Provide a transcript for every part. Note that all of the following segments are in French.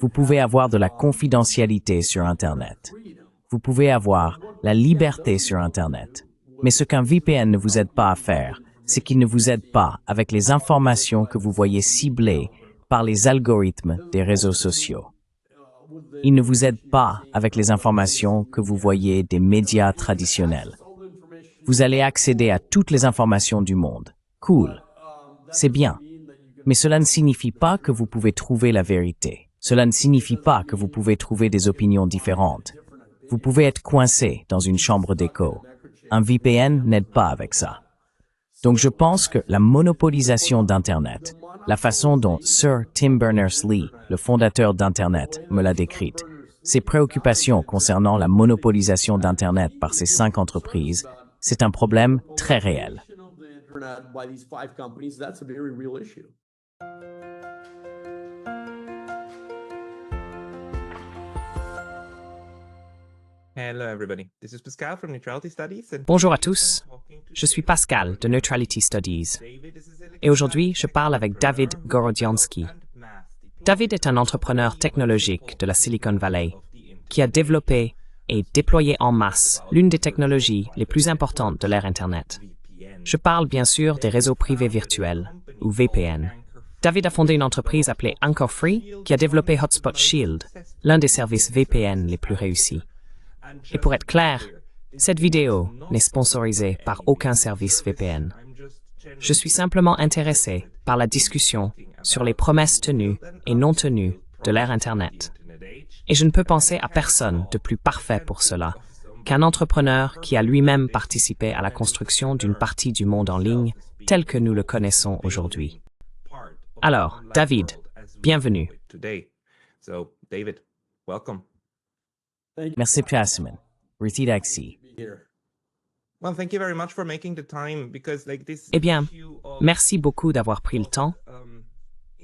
Vous pouvez avoir de la confidentialité sur Internet. Vous pouvez avoir la liberté sur Internet. Mais ce qu'un VPN ne vous aide pas à faire, c'est qu'il ne vous aide pas avec les informations que vous voyez ciblées par les algorithmes des réseaux sociaux. Il ne vous aide pas avec les informations que vous voyez des médias traditionnels. Vous allez accéder à toutes les informations du monde. Cool. C'est bien. Mais cela ne signifie pas que vous pouvez trouver la vérité. Cela ne signifie pas que vous pouvez trouver des opinions différentes. Vous pouvez être coincé dans une chambre d'écho. Un VPN n'aide pas avec ça. Donc je pense que la monopolisation d'Internet, la façon dont Sir Tim Berners-Lee, le fondateur d'Internet, me l'a décrite, ses préoccupations concernant la monopolisation d'Internet par ces 5 entreprises, c'est un problème très réel. Bonjour à tous, je suis Pascal de Neutrality Studies et aujourd'hui je parle avec David Gorodzianski. David est un entrepreneur technologique de la Silicon Valley qui a développé et déployé en masse l'une des technologies les plus importantes de l'ère Internet. Je parle bien sûr des réseaux privés virtuels, ou VPN. David a fondé une entreprise appelée Anchor Free qui a développé Hotspot Shield, l'un des services VPN les plus réussis. Et pour être clair, cette vidéo n'est sponsorisée par aucun service VPN. Je suis simplement intéressé par la discussion sur les promesses tenues et non tenues de l'ère Internet. Et je ne peux penser à personne de plus parfait pour cela qu'un entrepreneur qui a lui-même participé à la construction d'une partie du monde en ligne tel que nous le connaissons aujourd'hui. Alors, David, bienvenue. Merci Jasmine. Ritidaxi. Eh bien, merci beaucoup d'avoir pris le temps,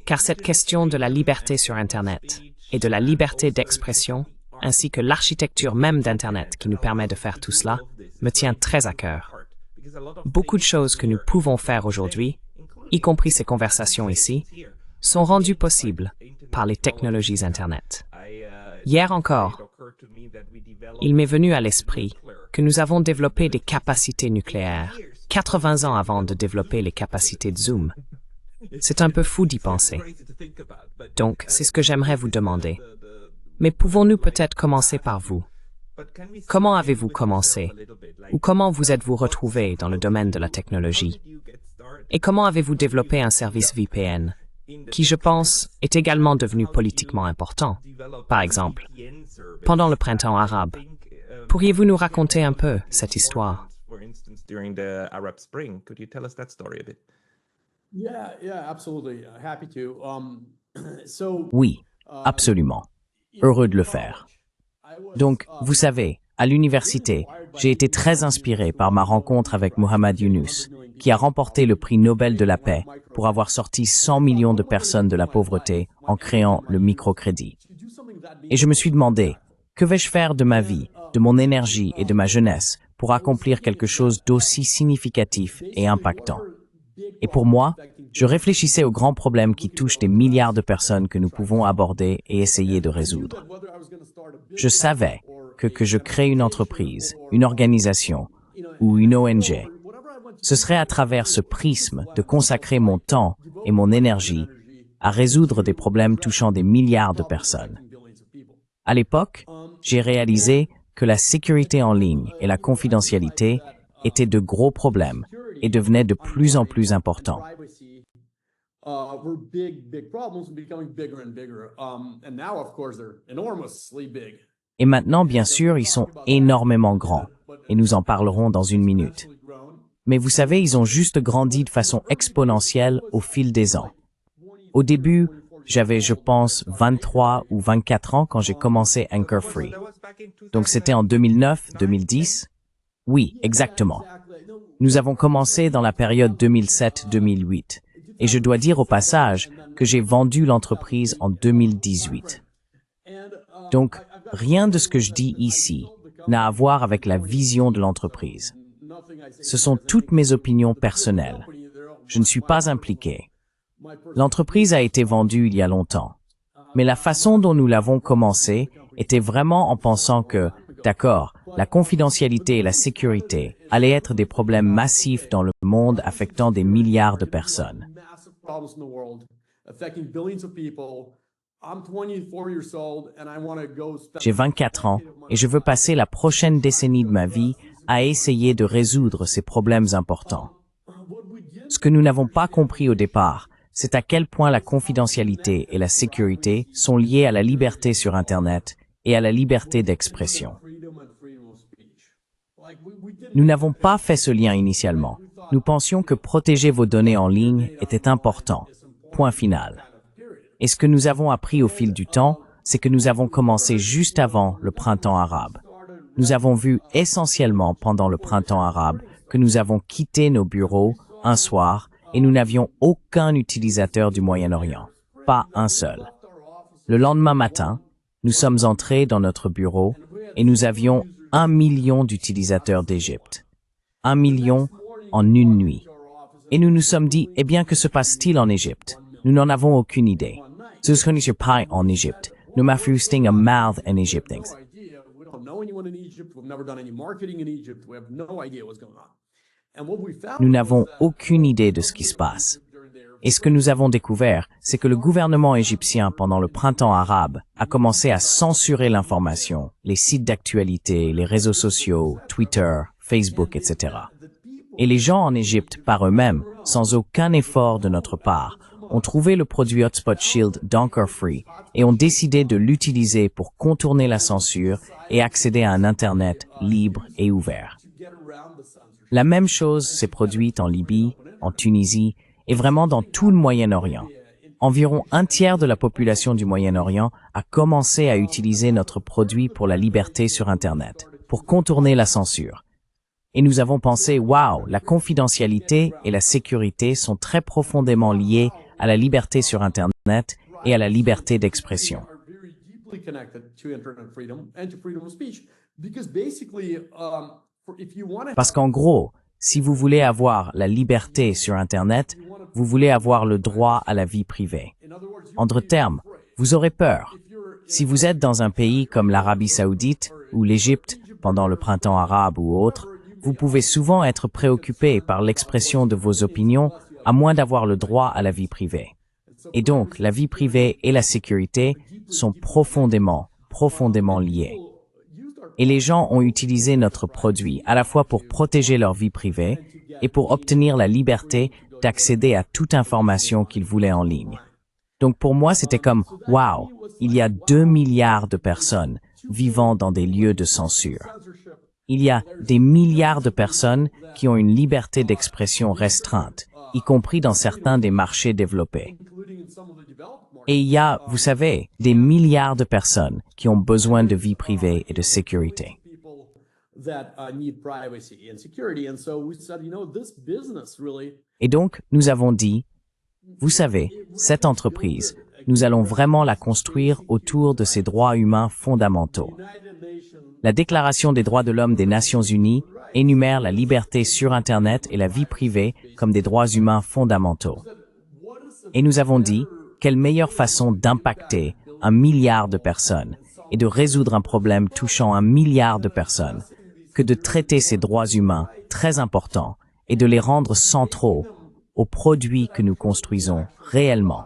car cette question de la liberté sur Internet et de la liberté d'expression, ainsi que l'architecture même d'Internet qui nous permet de faire tout cela, me tient très à cœur. Beaucoup de choses que nous pouvons faire aujourd'hui, y compris ces conversations ici, sont rendues possibles par les technologies Internet. Hier encore, il m'est venu à l'esprit que nous avons développé des capacités nucléaires 80 ans avant de développer les capacités de Zoom. C'est un peu fou d'y penser. Donc, c'est ce que j'aimerais vous demander. Mais pouvons-nous peut-être commencer par vous? Comment avez-vous commencé? Ou comment vous êtes-vous retrouvé dans le domaine de la technologie? Et comment avez-vous développé un service VPN, qui, je pense, est également devenu politiquement important? Par exemple, pendant le printemps arabe. Pourriez-vous nous raconter un peu cette histoire? Oui, absolument. Heureux de le faire. Donc, vous savez, à l'université, j'ai été très inspiré par ma rencontre avec Muhammad Yunus, qui a remporté le prix Nobel de la paix pour avoir sorti 100 millions de personnes de la pauvreté en créant le microcrédit. Et je me suis demandé, que vais-je faire de ma vie, de mon énergie et de ma jeunesse pour accomplir quelque chose d'aussi significatif et impactant? Et pour moi, je réfléchissais aux grands problèmes qui touchent des milliards de personnes que nous pouvons aborder et essayer de résoudre. Je savais que je crée une entreprise, une organisation ou une ONG, ce serait à travers ce prisme de consacrer mon temps et mon énergie à résoudre des problèmes touchant des milliards de personnes. À l'époque, j'ai réalisé que la sécurité en ligne et la confidentialité étaient de gros problèmes et devenaient de plus en plus importants. Et maintenant, bien sûr, ils sont énormément grands, et nous en parlerons dans une minute. Mais vous savez, ils ont juste grandi de façon exponentielle au fil des ans. Au début, j'avais, je pense, 23 ou 24 ans quand j'ai commencé Anchor Free. Donc c'était en 2009, 2010? Oui, exactement. Nous avons commencé dans la période 2007-2008. Et je dois dire au passage que j'ai vendu l'entreprise en 2018. Donc, rien de ce que je dis ici n'a à voir avec la vision de l'entreprise. Ce sont toutes mes opinions personnelles. Je ne suis pas impliqué. L'entreprise a été vendue il y a longtemps. Mais la façon dont nous l'avons commencé était vraiment en pensant que, d'accord, la confidentialité et la sécurité allaient être des problèmes massifs dans le monde affectant des milliards de personnes. J'ai 24 ans et je veux passer la prochaine décennie de ma vie à essayer de résoudre ces problèmes importants. Ce que nous n'avons pas compris au départ, c'est à quel point la confidentialité et la sécurité sont liées à la liberté sur Internet et à la liberté d'expression. Nous n'avons pas fait ce lien initialement. Nous pensions que protéger vos données en ligne était important. Point final. Et ce que nous avons appris au fil du temps, c'est que nous avons commencé juste avant le printemps arabe. Nous avons vu essentiellement pendant le printemps arabe que nous avons quitté nos bureaux un soir et nous n'avions aucun utilisateur du Moyen-Orient. Pas un seul. Le lendemain matin, nous sommes entrés dans notre bureau et nous avions 1 million d'utilisateurs d'Égypte. 1 million en une nuit. Et nous nous sommes dit, eh bien, que se passe-t-il en Égypte? Nous n'en avons aucune idée. Ce n'est pas en Égypte. Nous m'avons sting a mouth en Égypte. Nous n'avons aucune idée de ce qui se passe. Et ce que nous avons découvert, c'est que le gouvernement égyptien, pendant le printemps arabe, a commencé à censurer l'information, les sites d'actualité, les réseaux sociaux, Twitter, Facebook, etc. Et les gens en Égypte, par eux-mêmes, sans aucun effort de notre part, ont trouvé le produit Hotspot Shield Donker Free et ont décidé de l'utiliser pour contourner la censure et accéder à un Internet libre et ouvert. La même chose s'est produite en Libye, en Tunisie et vraiment dans tout le Moyen-Orient. Environ un tiers de la population du Moyen-Orient a commencé à utiliser notre produit pour la liberté sur Internet, pour contourner la censure. Et nous avons pensé, waouh, la confidentialité et la sécurité sont très profondément liées à la liberté sur Internet et à la liberté d'expression. Parce qu'en gros, si vous voulez avoir la liberté sur Internet, vous voulez avoir le droit à la vie privée. En d'autres termes, vous aurez peur. Si vous êtes dans un pays comme l'Arabie Saoudite ou l'Égypte pendant le printemps arabe ou autre, vous pouvez souvent être préoccupé par l'expression de vos opinions à moins d'avoir le droit à la vie privée. Et donc, la vie privée et la sécurité sont profondément liées. Et les gens ont utilisé notre produit à la fois pour protéger leur vie privée et pour obtenir la liberté d'accéder à toute information qu'ils voulaient en ligne. Donc pour moi, c'était comme, waouh, il y a 2 milliards de personnes vivant dans des lieux de censure. Il y a des milliards de personnes qui ont une liberté d'expression restreinte, y compris dans certains des marchés développés. Et il y a, vous savez, des milliards de personnes qui ont besoin de vie privée et de sécurité. Et donc, nous avons dit, vous savez, cette entreprise, nous allons vraiment la construire autour de ces droits humains fondamentaux. La Déclaration des droits de l'homme des Nations Unies énumère la liberté sur Internet et la vie privée comme des droits humains fondamentaux. Et nous avons dit, quelle meilleure façon d'impacter 1 milliard de personnes et de résoudre un problème touchant 1 milliard de personnes que de traiter ces droits humains très importants et de les rendre centraux aux produits que nous construisons réellement.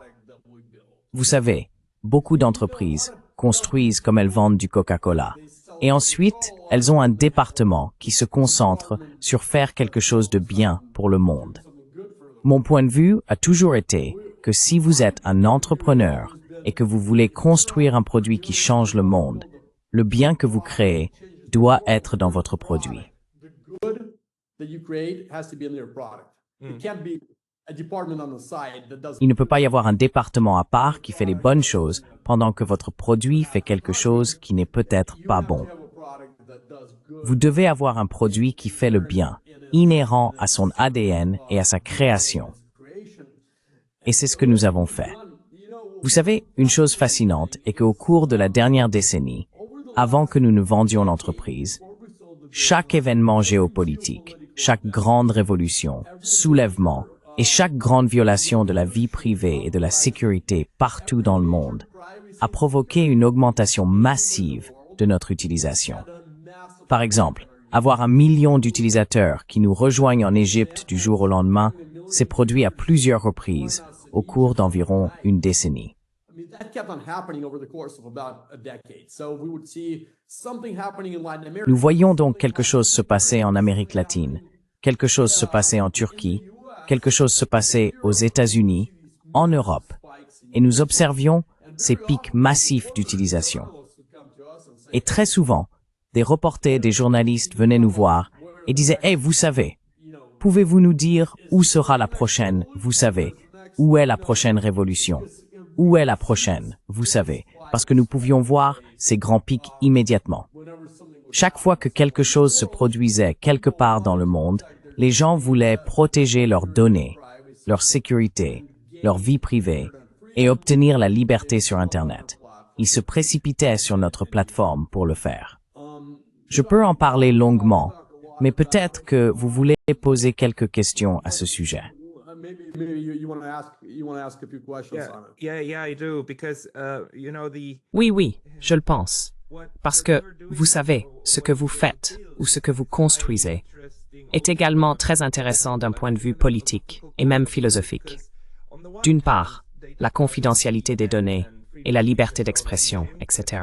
Vous savez, beaucoup d'entreprises construisent comme elles vendent du Coca-Cola. Et ensuite, elles ont un département qui se concentre sur faire quelque chose de bien pour le monde. Mon point de vue a toujours été que si vous êtes un entrepreneur et que vous voulez construire un produit qui change le monde, le bien que vous créez doit être dans votre produit. Il ne peut pas y avoir un département à part qui fait les bonnes choses pendant que votre produit fait quelque chose qui n'est peut-être pas bon. Vous devez avoir un produit qui fait le bien, inhérent à son ADN et à sa création. Et c'est ce que nous avons fait. Vous savez, une chose fascinante est qu'au cours de la dernière décennie, avant que nous ne vendions l'entreprise, chaque événement géopolitique, chaque grande révolution, soulèvement Et chaque grande violation de la vie privée et de la sécurité partout dans le monde a provoqué une augmentation massive de notre utilisation. Par exemple, avoir 1 million d'utilisateurs qui nous rejoignent en Égypte du jour au lendemain s'est produit à plusieurs reprises au cours d'environ une décennie. Nous voyons donc quelque chose se passer en Amérique latine, quelque chose se passer en Turquie, quelque chose se passer aux États-Unis, en Europe, et nous observions ces pics massifs d'utilisation. Et très souvent, des reporters, des journalistes venaient nous voir et disaient « Hey, vous savez, pouvez-vous nous dire où sera la prochaine, vous savez, où est la prochaine révolution? Où est la prochaine, vous savez ?» Parce que nous pouvions voir ces grands pics immédiatement. Chaque fois que quelque chose se produisait quelque part dans le monde, les gens voulaient protéger leurs données, leur sécurité, leur vie privée et obtenir la liberté sur Internet. Ils se précipitaient sur notre plateforme pour le faire. Je peux en parler longuement, mais peut-être que vous voulez poser quelques questions à ce sujet. Oui, je le pense. Parce que, vous savez, ce que vous faites ou ce que vous construisez est également très intéressant d'un point de vue politique et même philosophique. D'une part, la confidentialité des données et la liberté d'expression, etc.,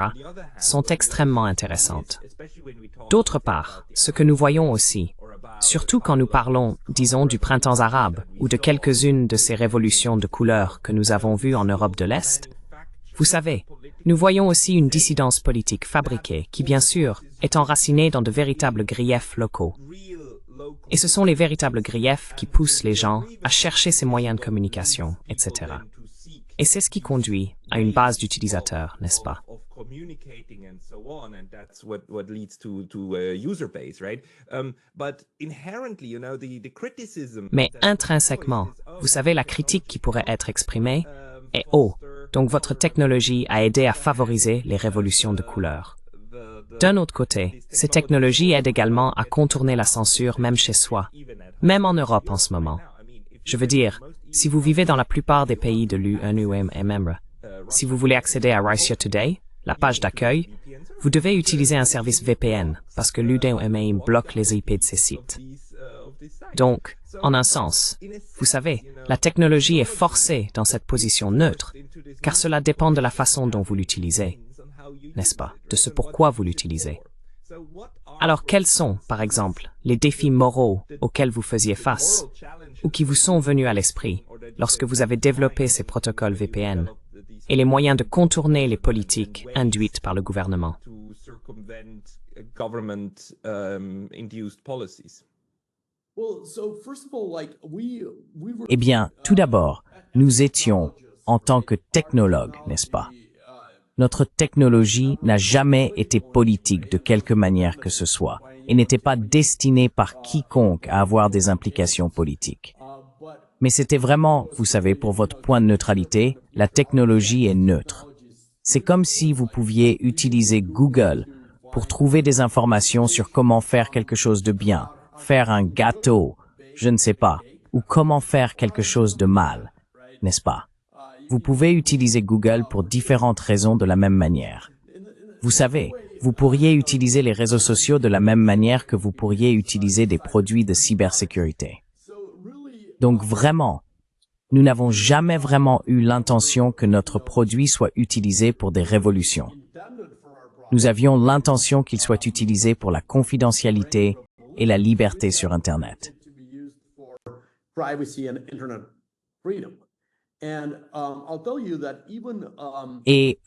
sont extrêmement intéressantes. D'autre part, ce que nous voyons aussi, surtout quand nous parlons, disons, du printemps arabe ou de quelques-unes de ces révolutions de couleur que nous avons vues en Europe de l'Est, vous savez, nous voyons aussi une dissidence politique fabriquée qui, bien sûr, est enracinée dans de véritables griefs locaux. Et ce sont les véritables griefs qui poussent les gens à chercher ces moyens de communication, etc. Et c'est ce qui conduit à une base d'utilisateurs, n'est-ce pas? Mais intrinsèquement, vous savez, la critique qui pourrait être exprimée est « Oh, donc votre technologie a aidé à favoriser les révolutions de couleur. » D'un autre côté, ces technologies aident également à contourner la censure même chez soi, même en Europe en ce moment. Je veux dire, si vous vivez dans la plupart des pays de l'UNUMM, si vous voulez accéder à Russia Today, la page d'accueil, vous devez utiliser un service VPN parce que l'UNUMM bloque les IP de ces sites. Donc, en un sens, vous savez, la technologie est forcée dans cette position neutre, car cela dépend de la façon dont vous l'utilisez, n'est-ce pas, de ce pourquoi vous l'utilisez. Alors, quels sont, par exemple, les défis moraux auxquels vous faisiez face, ou qui vous sont venus à l'esprit lorsque vous avez développé ces protocoles VPN, et les moyens de contourner les politiques induites par le gouvernement? Eh bien, tout d'abord, nous étions en tant que technologues, n'est-ce pas? Notre technologie n'a jamais été politique de quelque manière que ce soit et n'était pas destinée par quiconque à avoir des implications politiques. Mais c'était vraiment, vous savez, pour votre point de neutralité, la technologie est neutre. C'est comme si vous pouviez utiliser Google pour trouver des informations sur comment faire quelque chose de bien, faire un gâteau, je ne sais pas, ou comment faire quelque chose de mal, n'est-ce pas? Vous pouvez utiliser Google pour différentes raisons de la même manière. Vous savez, vous pourriez utiliser les réseaux sociaux de la même manière que vous pourriez utiliser des produits de cybersécurité. Donc vraiment, nous n'avons jamais vraiment eu l'intention que notre produit soit utilisé pour des révolutions. Nous avions l'intention qu'il soit utilisé pour la confidentialité et la liberté sur Internet. Et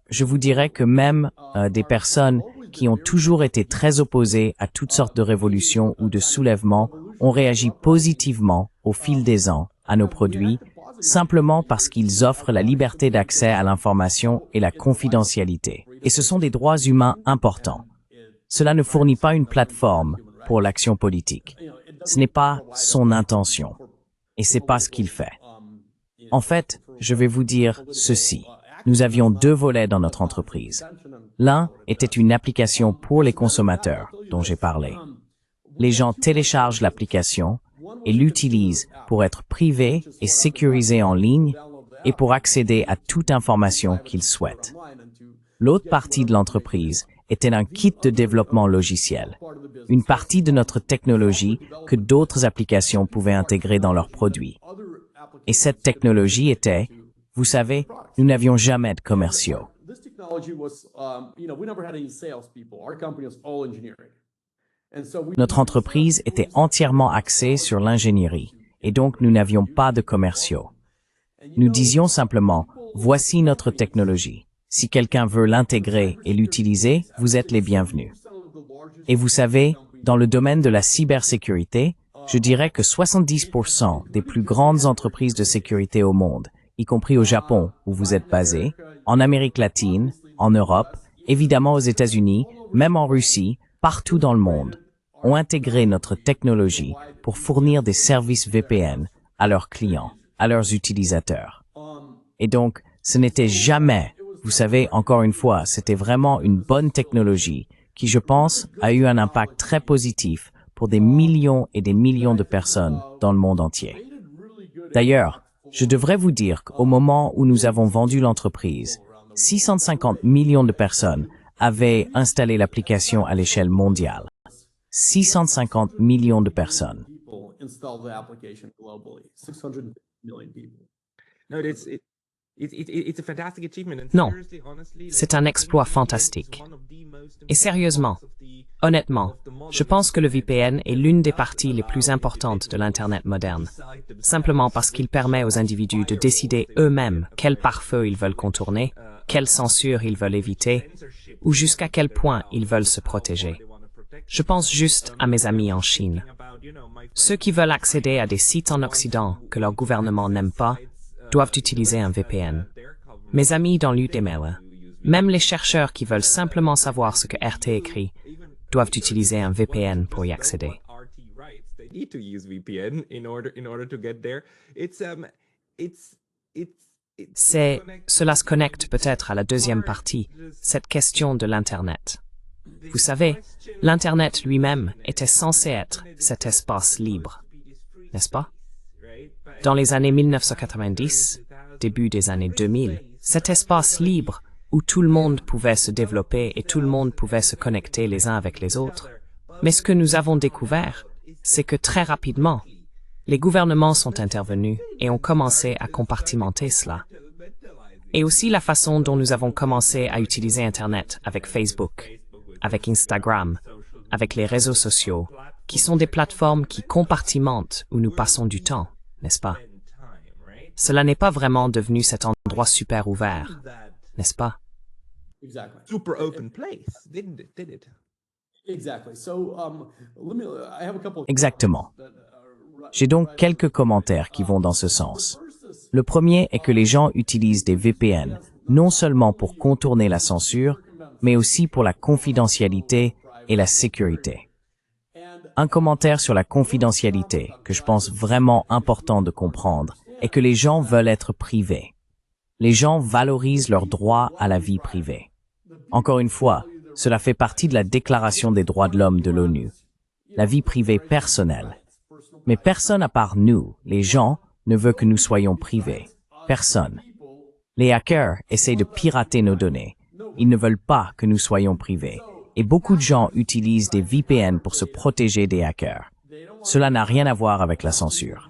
je vous dirais que même des personnes qui ont toujours été très opposées à toutes sortes de révolutions ou de soulèvements ont réagi positivement au fil des ans à nos produits, simplement parce qu'ils offrent la liberté d'accès à l'information et la confidentialité. Et ce sont des droits humains importants. Cela ne fournit pas une plateforme pour l'action politique. Ce n'est pas son intention. Et c'est pas ce qu'il fait. En fait, je vais vous dire ceci. Nous avions 2 volets dans notre entreprise. L'un était une application pour les consommateurs, dont j'ai parlé. Les gens téléchargent l'application et l'utilisent pour être privés et sécurisés en ligne et pour accéder à toute information qu'ils souhaitent. L'autre partie de l'entreprise était un kit de développement logiciel, une partie de notre technologie que d'autres applications pouvaient intégrer dans leurs produits. Et cette technologie était, vous savez, nous n'avions jamais de commerciaux. Notre entreprise était entièrement axée sur l'ingénierie, et donc nous n'avions pas de commerciaux. Nous disions simplement, voici notre technologie. Si quelqu'un veut l'intégrer et l'utiliser, vous êtes les bienvenus. Et vous savez, dans le domaine de la cybersécurité, je dirais que 70% des plus grandes entreprises de sécurité au monde, y compris au Japon où vous êtes basé, en Amérique latine, en Europe, évidemment aux États-Unis, même en Russie, partout dans le monde, ont intégré notre technologie pour fournir des services VPN à leurs clients, à leurs utilisateurs. Et donc, ce n'était jamais, vous savez, encore une fois, c'était vraiment une bonne technologie qui, je pense, a eu un impact très positif pour des millions et des millions de personnes dans le monde entier. D'ailleurs, je devrais vous dire qu'au moment où nous avons vendu l'entreprise, 650 millions de personnes avaient installé l'application à l'échelle mondiale. 650 millions de personnes. Non, c'est un exploit fantastique. Et sérieusement, honnêtement, je pense que le VPN est l'une des parties les plus importantes de l'Internet moderne, simplement parce qu'il permet aux individus de décider eux-mêmes quel pare-feu ils veulent contourner, quelle censure ils veulent éviter, ou jusqu'à quel point ils veulent se protéger. Je pense juste à mes amis en Chine. Ceux qui veulent accéder à des sites en Occident que leur gouvernement n'aime pas doivent utiliser un VPN. Mes amis dans l'UTML, même les chercheurs qui veulent simplement savoir ce que RT écrit, doivent utiliser un VPN pour y accéder. Cela se connecte peut-être à la deuxième partie, cette question de l'Internet. Vous savez, l'Internet lui-même était censé être cet espace libre, n'est-ce pas? Dans les années 1990, début des années 2000, cet espace libre où tout le monde pouvait se développer et tout le monde pouvait se connecter les uns avec les autres. Mais ce que nous avons découvert, c'est que très rapidement, les gouvernements sont intervenus et ont commencé à compartimenter cela. Et aussi la façon dont nous avons commencé à utiliser Internet avec Facebook, avec Instagram, avec les réseaux sociaux, qui sont des plateformes qui compartimentent où nous passons du temps, n'est-ce pas? Cela n'est pas vraiment devenu cet endroit super ouvert, n'est-ce pas? Super open place, didn't it? Exactement. J'ai donc quelques commentaires qui vont dans ce sens. Le premier est que les gens utilisent des VPN, non seulement pour contourner la censure, mais aussi pour la confidentialité et la sécurité. Un commentaire sur la confidentialité que je pense vraiment important de comprendre est que les gens veulent être privés. Les gens valorisent leur droit à la vie privée. Encore une fois, cela fait partie de la Déclaration des droits de l'homme de l'ONU. La vie privée personnelle. Mais personne à part nous, les gens, ne veut que nous soyons privés. Personne. Les hackers essaient de pirater nos données. Ils ne veulent pas que nous soyons privés. Et beaucoup de gens utilisent des VPN pour se protéger des hackers. Cela n'a rien à voir avec la censure.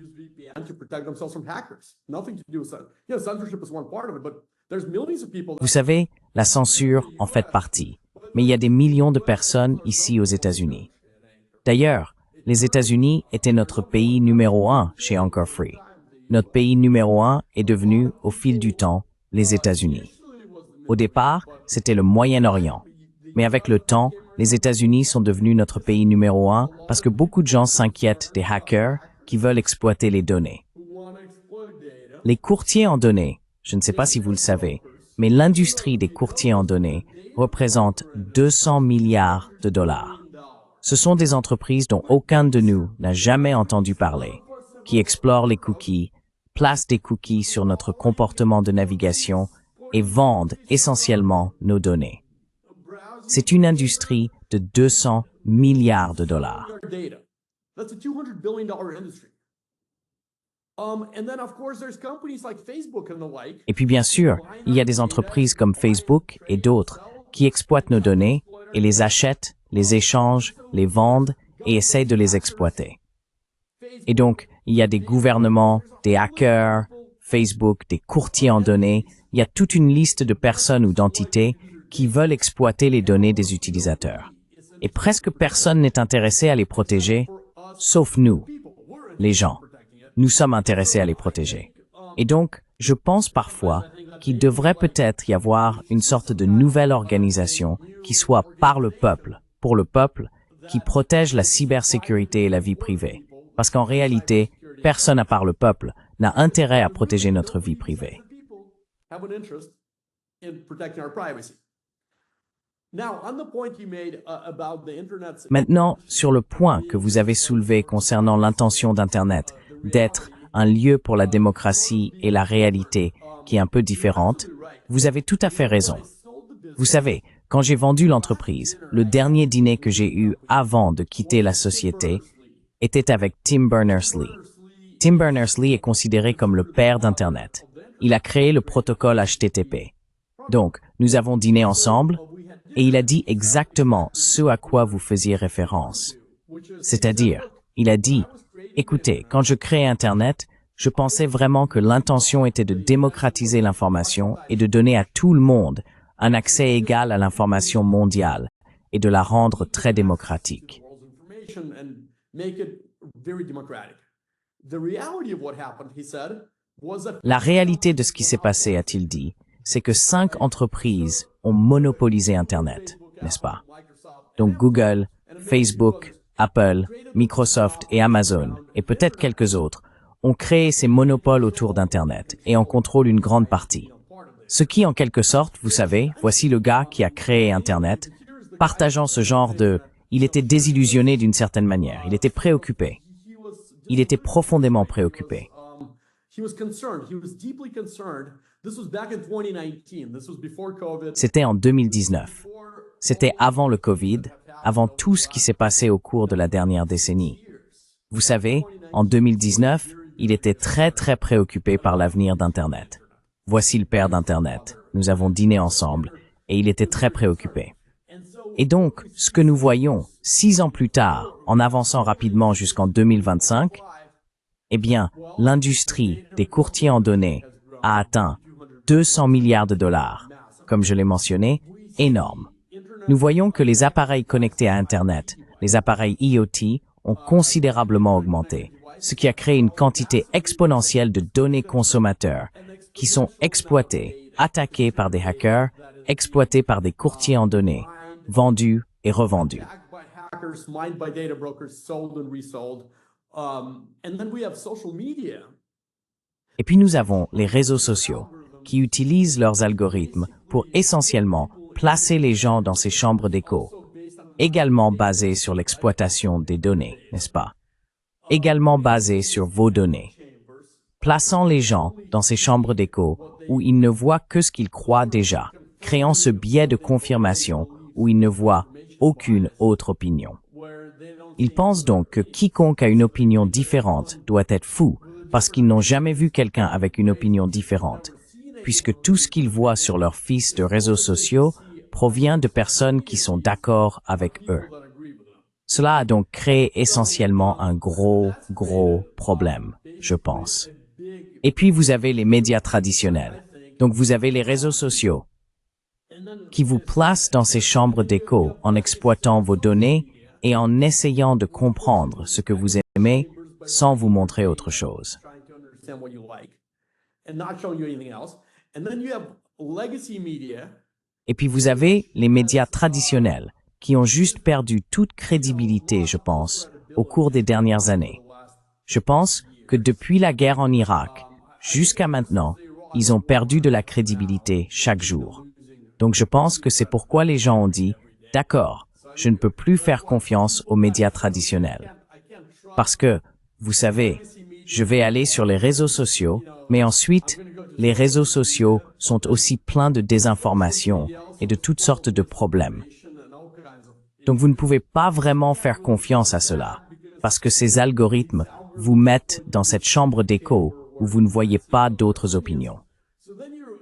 Vous savez, la censure en fait partie. Mais il y a des millions de personnes ici aux États-Unis. D'ailleurs, les États-Unis étaient notre pays numéro 1 chez Anchor Free. Notre pays numéro 1 est devenu, au fil du temps, les États-Unis. Au départ, c'était le Moyen-Orient. Mais avec le temps, les États-Unis sont devenus notre pays numéro 1 parce que beaucoup de gens s'inquiètent des hackers qui veulent exploiter les données. Les courtiers en données, je ne sais pas si vous le savez, mais l'industrie des courtiers en données représente 200 milliards de dollars. Ce sont des entreprises dont aucun de nous n'a jamais entendu parler, qui explorent les cookies, placent des cookies sur notre comportement de navigation et vendent essentiellement nos données. C'est une industrie de 200 milliards de dollars. Et puis bien sûr, il y a des entreprises comme Facebook et d'autres qui exploitent nos données et les achètent, les échangent, les vendent et essayent de les exploiter. Et donc, il y a des gouvernements, des hackers, Facebook, des courtiers en données, il y a toute une liste de personnes ou d'entités qui veulent exploiter les données des utilisateurs. Et presque personne n'est intéressé à les protéger, sauf nous, les gens. Nous sommes intéressés à les protéger. Et donc, je pense parfois qu'il devrait peut-être y avoir une sorte de nouvelle organisation qui soit par le peuple, pour le peuple, qui protège la cybersécurité et la vie privée. Parce qu'en réalité, personne à part le peuple n'a intérêt à protéger notre vie privée. Maintenant, sur le point que vous avez soulevé concernant l'intention d'Internet d'être un lieu pour la démocratie et la réalité qui est un peu différente, vous avez tout à fait raison. Vous savez, quand j'ai vendu l'entreprise, le dernier dîner que j'ai eu avant de quitter la société était avec Tim Berners-Lee. Tim Berners-Lee est considéré comme le père d'Internet. Il a créé le protocole HTTP. Donc, nous avons dîné ensemble et il a dit exactement ce à quoi vous faisiez référence. C'est-à-dire, il a dit, écoutez, quand je créais Internet, je pensais vraiment que l'intention était de démocratiser l'information et de donner à tout le monde un accès égal à l'information mondiale et de la rendre très démocratique. La réalité de ce qui s'est passé, a-t-il dit, c'est que 5 entreprises ont monopolisé Internet, n'est-ce pas? Donc Google, Facebook, Apple, Microsoft et Amazon, et peut-être quelques autres, ont créé ces monopoles autour d'Internet et en contrôlent une grande partie. Ce qui, en quelque sorte, vous savez, voici le gars qui a créé Internet, partageant ce genre de... Il était désillusionné d'une certaine manière, il était préoccupé. Il était profondément préoccupé. C'était en 2019. C'était avant le Covid, avant tout ce qui s'est passé au cours de la dernière décennie. Vous savez, en 2019, il était très préoccupé par l'avenir d'Internet. Voici le père d'Internet. Nous avons dîné ensemble et il était très préoccupé. Et donc, ce que nous voyons 6 ans plus tard, en avançant rapidement jusqu'en 2025, eh bien, l'industrie des courtiers en données a atteint 200 milliards de dollars, comme je l'ai mentionné, énorme. Nous voyons que les appareils connectés à Internet, les appareils IoT, ont considérablement augmenté, ce qui a créé une quantité exponentielle de données consommateurs qui sont exploitées, attaquées par des hackers, exploitées par des courtiers en données, vendues et revendues. Et puis nous avons les réseaux sociaux qui utilisent leurs algorithmes pour essentiellement placer les gens dans ces chambres d'écho, également basés sur l'exploitation des données, n'est-ce pas? Également basés sur vos données, plaçant les gens dans ces chambres d'écho où ils ne voient que ce qu'ils croient déjà, créant ce biais de confirmation où ils ne voient aucune autre opinion. Ils pensent donc que quiconque a une opinion différente doit être fou parce qu'ils n'ont jamais vu quelqu'un avec une opinion différente, puisque tout ce qu'ils voient sur leur fils de réseaux sociaux provient de personnes qui sont d'accord avec eux. Cela a donc créé essentiellement un gros problème, je pense. Et puis vous avez les médias traditionnels. Donc vous avez les réseaux sociaux qui vous placent dans ces chambres d'écho en exploitant vos données et en essayant de comprendre ce que vous aimez sans vous montrer autre chose. Et puis vous avez les médias traditionnels qui ont juste perdu toute crédibilité, je pense, au cours des dernières années. Je pense que depuis la guerre en Irak jusqu'à maintenant, ils ont perdu de la crédibilité chaque jour. Donc je pense que c'est pourquoi les gens ont dit « D'accord, je ne peux plus faire confiance aux médias traditionnels. » Parce que, vous savez, je vais aller sur les réseaux sociaux, mais ensuite, les réseaux sociaux sont aussi pleins de désinformation et de toutes sortes de problèmes. Donc vous ne pouvez pas vraiment faire confiance à cela, parce que ces algorithmes vous mettent dans cette chambre d'écho où vous ne voyez pas d'autres opinions.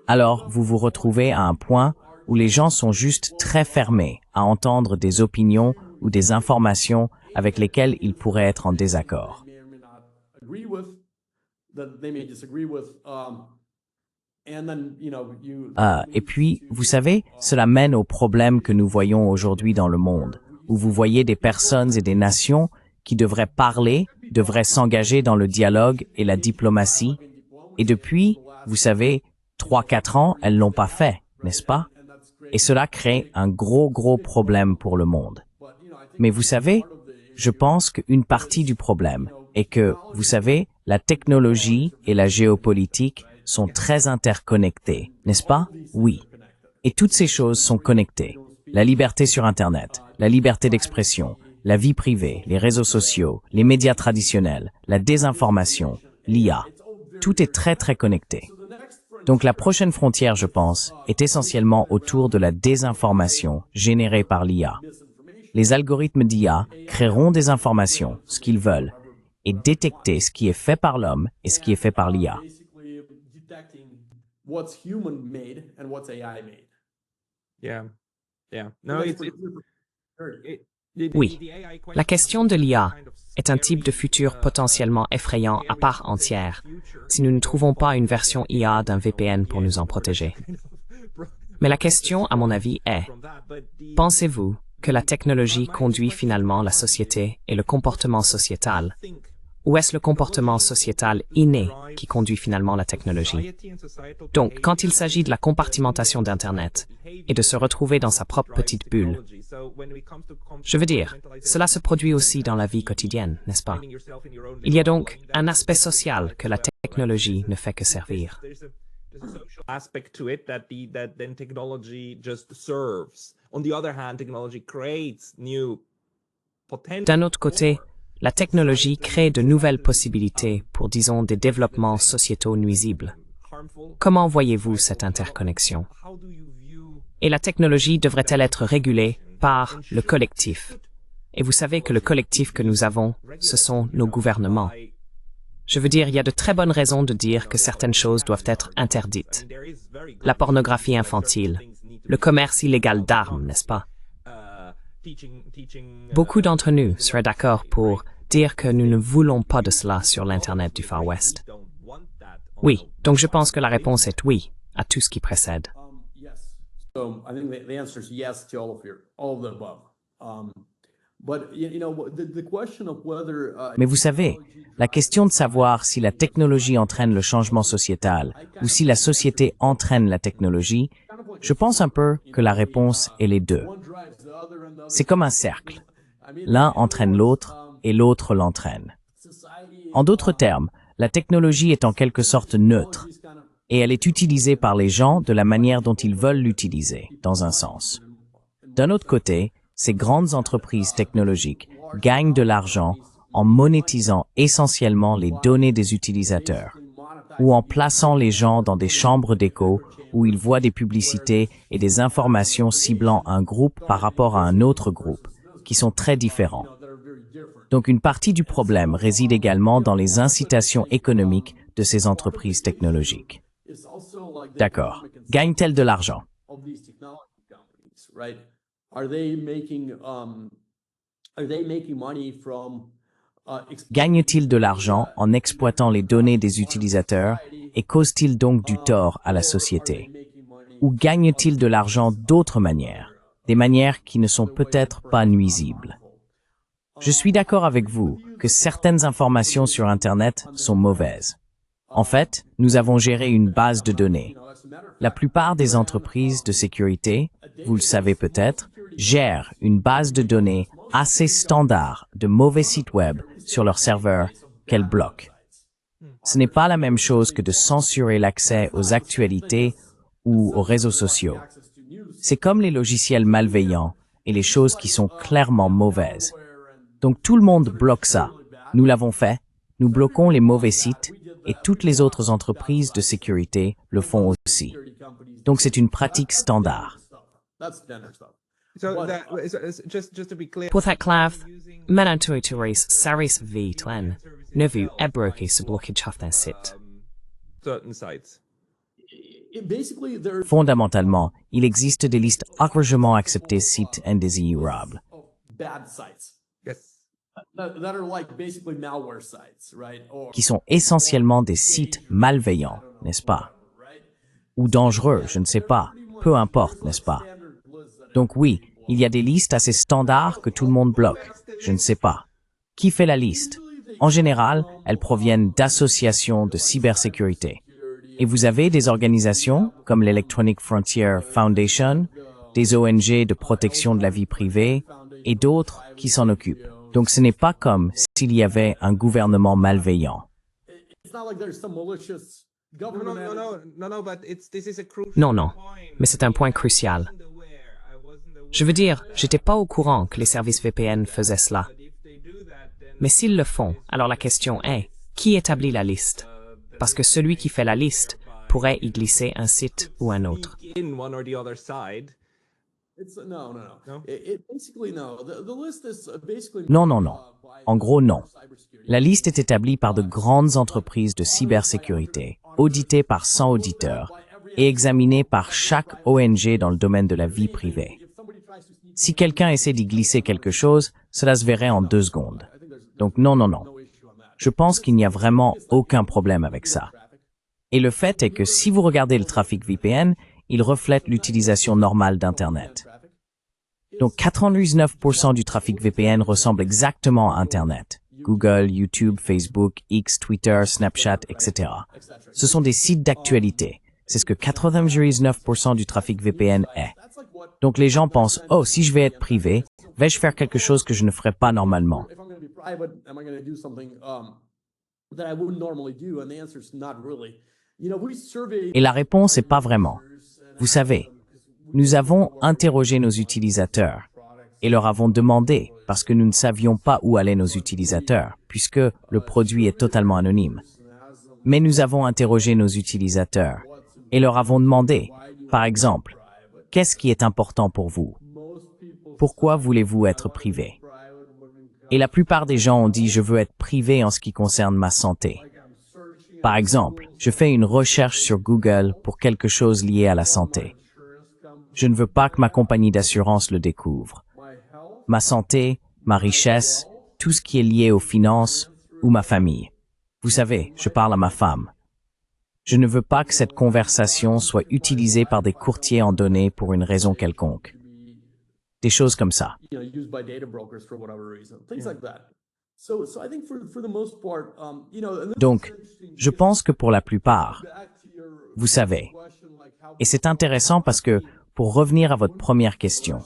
Alors, vous vous retrouvez à un point où les gens sont juste très fermés à entendre des opinions ou des informations avec lesquelles ils pourraient être en désaccord. Et puis, vous savez, cela mène au problème que nous voyons aujourd'hui dans le monde, où vous voyez des personnes et des nations qui devraient parler, devraient s'engager dans le dialogue et la diplomatie, et depuis, vous savez, 3-4 ans, elles l'ont pas fait, n'est-ce pas? Et cela crée un gros problème pour le monde. Mais vous savez, je pense qu'une partie du problème est que, vous savez, la technologie et la géopolitique sont très interconnectées, n'est-ce pas? Oui. Et toutes ces choses sont connectées. La liberté sur Internet, la liberté d'expression, la vie privée, les réseaux sociaux, les médias traditionnels, la désinformation, l'IA. Tout est très connecté. Donc la prochaine frontière, je pense, est essentiellement autour de la désinformation générée par l'IA. Les algorithmes d'IA créeront des informations, ce qu'ils veulent, et détecter ce qui est fait par l'homme et ce qui est fait par l'IA. Oui, la question de l'IA est un type de futur potentiellement effrayant à part entière si nous ne trouvons pas une version IA d'un VPN pour nous en protéger. Mais la question, à mon avis, est, pensez-vous que la technologie conduit finalement la société et le comportement sociétal, ou est-ce le comportement sociétal inné qui conduit finalement la technologie? Donc, quand il s'agit de la compartimentation d'Internet et de se retrouver dans sa propre petite bulle, je veux dire, cela se produit aussi dans la vie quotidienne, n'est-ce pas? Il y a donc un aspect social que la technologie ne fait que servir. D'un autre côté, la technologie crée de nouvelles possibilités pour, disons, des développements sociétaux nuisibles. Comment voyez-vous cette interconnexion? Et la technologie devrait-elle être régulée par le collectif? Et vous savez que le collectif que nous avons, ce sont nos gouvernements. Je veux dire, il y a de très bonnes raisons de dire que certaines choses doivent être interdites. La pornographie infantile, le commerce illégal d'armes, n'est-ce pas? Beaucoup d'entre nous seraient d'accord pour dire que nous ne voulons pas de cela sur l'Internet du Far West. Oui, donc je pense que la réponse est oui à tout ce qui précède. Mais vous savez, la question de savoir si la technologie entraîne le changement sociétal ou si la société entraîne la technologie, je pense un peu que la réponse est les deux. C'est comme un cercle. L'un entraîne l'autre et l'autre l'entraîne. En d'autres termes, la technologie est en quelque sorte neutre et elle est utilisée par les gens de la manière dont ils veulent l'utiliser, dans un sens. D'un autre côté, ces grandes entreprises technologiques gagnent de l'argent en monétisant essentiellement les données des utilisateurs ou en plaçant les gens dans des chambres d'écho où ils voient des publicités et des informations ciblant un groupe par rapport à un autre groupe, qui sont très différents. Donc une partie du problème réside également dans les incitations économiques de ces entreprises technologiques. D'accord. Gagnent-elles de l'argent? Gagnent-ils de l'argent en exploitant les données des utilisateurs et causent-ils donc du tort à la société? Ou gagnent-ils de l'argent d'autres manières, des manières qui ne sont peut-être pas nuisibles? Je suis d'accord avec vous que certaines informations sur Internet sont mauvaises. En fait, nous avons géré une base de données. La plupart des entreprises de sécurité, vous le savez peut-être, gèrent une base de données assez standard de mauvais sites web sur leur serveur qu'elles bloquent. Ce n'est pas la même chose que de censurer l'accès aux actualités ou aux réseaux sociaux. C'est comme les logiciels malveillants et les choses qui sont clairement mauvaises. Donc tout le monde bloque ça. Nous l'avons fait, nous bloquons les mauvais sites et toutes les autres entreprises de sécurité le font aussi. Donc c'est une pratique standard. Just to be clear. Pour être clair, Menantuituris Saris V Tlen, ne vu ebroki se bloquer d'un site. Certain sites. Fondamentalement, il existe des listes largement acceptées sites indésirables. Yes. Qui sont essentiellement des sites malveillants, n'est-ce pas? Ou dangereux, je ne sais pas. Peu importe, n'est-ce pas? Donc oui, il y a des listes assez standards que tout le monde bloque. Je ne sais pas. Qui fait la liste? En général, elles proviennent d'associations de cybersécurité. Et vous avez des organisations comme l'Electronic Frontier Foundation, des ONG de protection de la vie privée et d'autres qui s'en occupent. Donc ce n'est pas comme s'il y avait un gouvernement malveillant. Non, non, mais c'est un point crucial. Je veux dire, j'étais pas au courant que les services VPN faisaient cela. Mais s'ils le font, alors la question est, qui établit la liste? Parce que celui qui fait la liste pourrait y glisser un site ou un autre. Non, non, non. En gros, non. La liste est établie par de grandes entreprises de cybersécurité, auditées par 100 auditeurs et examinées par chaque ONG dans le domaine de la vie privée. Si quelqu'un essaie d'y glisser quelque chose, cela se verrait en 2 secondes. Donc non, non, non. Je pense qu'il n'y a vraiment aucun problème avec ça. Et le fait est que si vous regardez le trafic VPN, il reflète l'utilisation normale d'Internet. Donc 99% du trafic VPN ressemble exactement à Internet. Google, YouTube, Facebook, X, Twitter, Snapchat, etc. Ce sont des sites d'actualité. C'est ce que 99% du trafic VPN est. Donc les gens pensent, oh, si je vais être privé, vais-je faire quelque chose que je ne ferais pas normalement? Et la réponse est pas vraiment. Vous savez, nous avons interrogé nos utilisateurs et leur avons demandé, parce que nous ne savions pas où allaient nos utilisateurs, puisque le produit est totalement anonyme. Mais nous avons interrogé nos utilisateurs et leur avons demandé, par exemple, qu'est-ce qui est important pour vous? Pourquoi voulez-vous être privé? Et la plupart des gens ont dit, je veux être privé en ce qui concerne ma santé. Par exemple, je fais une recherche sur Google pour quelque chose lié à la santé. Je ne veux pas que ma compagnie d'assurance le découvre. Ma santé, ma richesse, tout ce qui est lié aux finances ou ma famille. Vous savez, je parle à ma femme. Je ne veux pas que cette conversation soit utilisée par des courtiers en données pour une raison quelconque. Des choses comme ça. Donc, je pense que pour la plupart, vous savez, et c'est intéressant parce que, pour revenir à votre première question,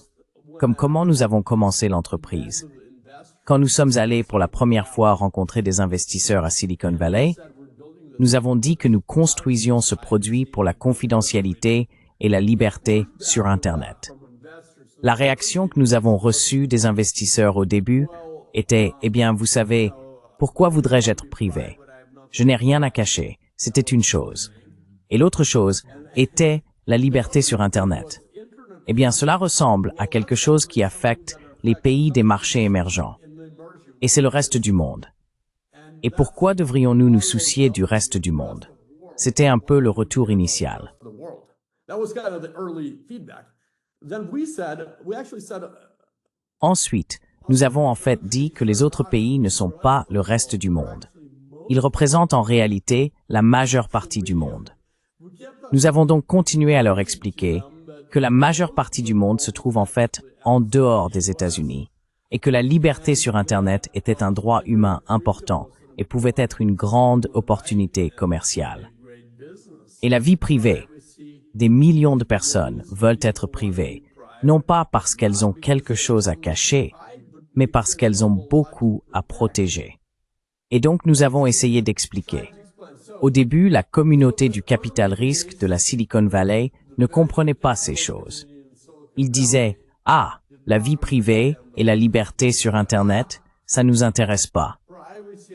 comme comment nous avons commencé l'entreprise. Quand nous sommes allés pour la première fois rencontrer des investisseurs à Silicon Valley, nous avons dit que nous construisions ce produit pour la confidentialité et la liberté sur Internet. La réaction que nous avons reçue des investisseurs au début était, eh bien, vous savez, pourquoi voudrais-je être privé? Je n'ai rien à cacher, c'était une chose. Et l'autre chose était la liberté sur Internet. Eh bien, cela ressemble à quelque chose qui affecte les pays des marchés émergents. Et c'est le reste du monde. Et pourquoi devrions-nous nous soucier du reste du monde? C'était un peu le retour initial. Ensuite, nous avons en fait dit que les autres pays ne sont pas le reste du monde. Ils représentent en réalité la majeure partie du monde. Nous avons donc continué à leur expliquer que la majeure partie du monde se trouve en fait en dehors des États-Unis et que la liberté sur Internet était un droit humain important et pouvait être une grande opportunité commerciale. Et la vie privée, des millions de personnes veulent être privées, non pas parce qu'elles ont quelque chose à cacher, mais parce qu'elles ont beaucoup à protéger. Et donc nous avons essayé d'expliquer. Au début, la communauté du capital risque de la Silicon Valley ne comprenait pas ces choses. Ils disaient « Ah, la vie privée et la liberté sur Internet, ça nous intéresse pas. »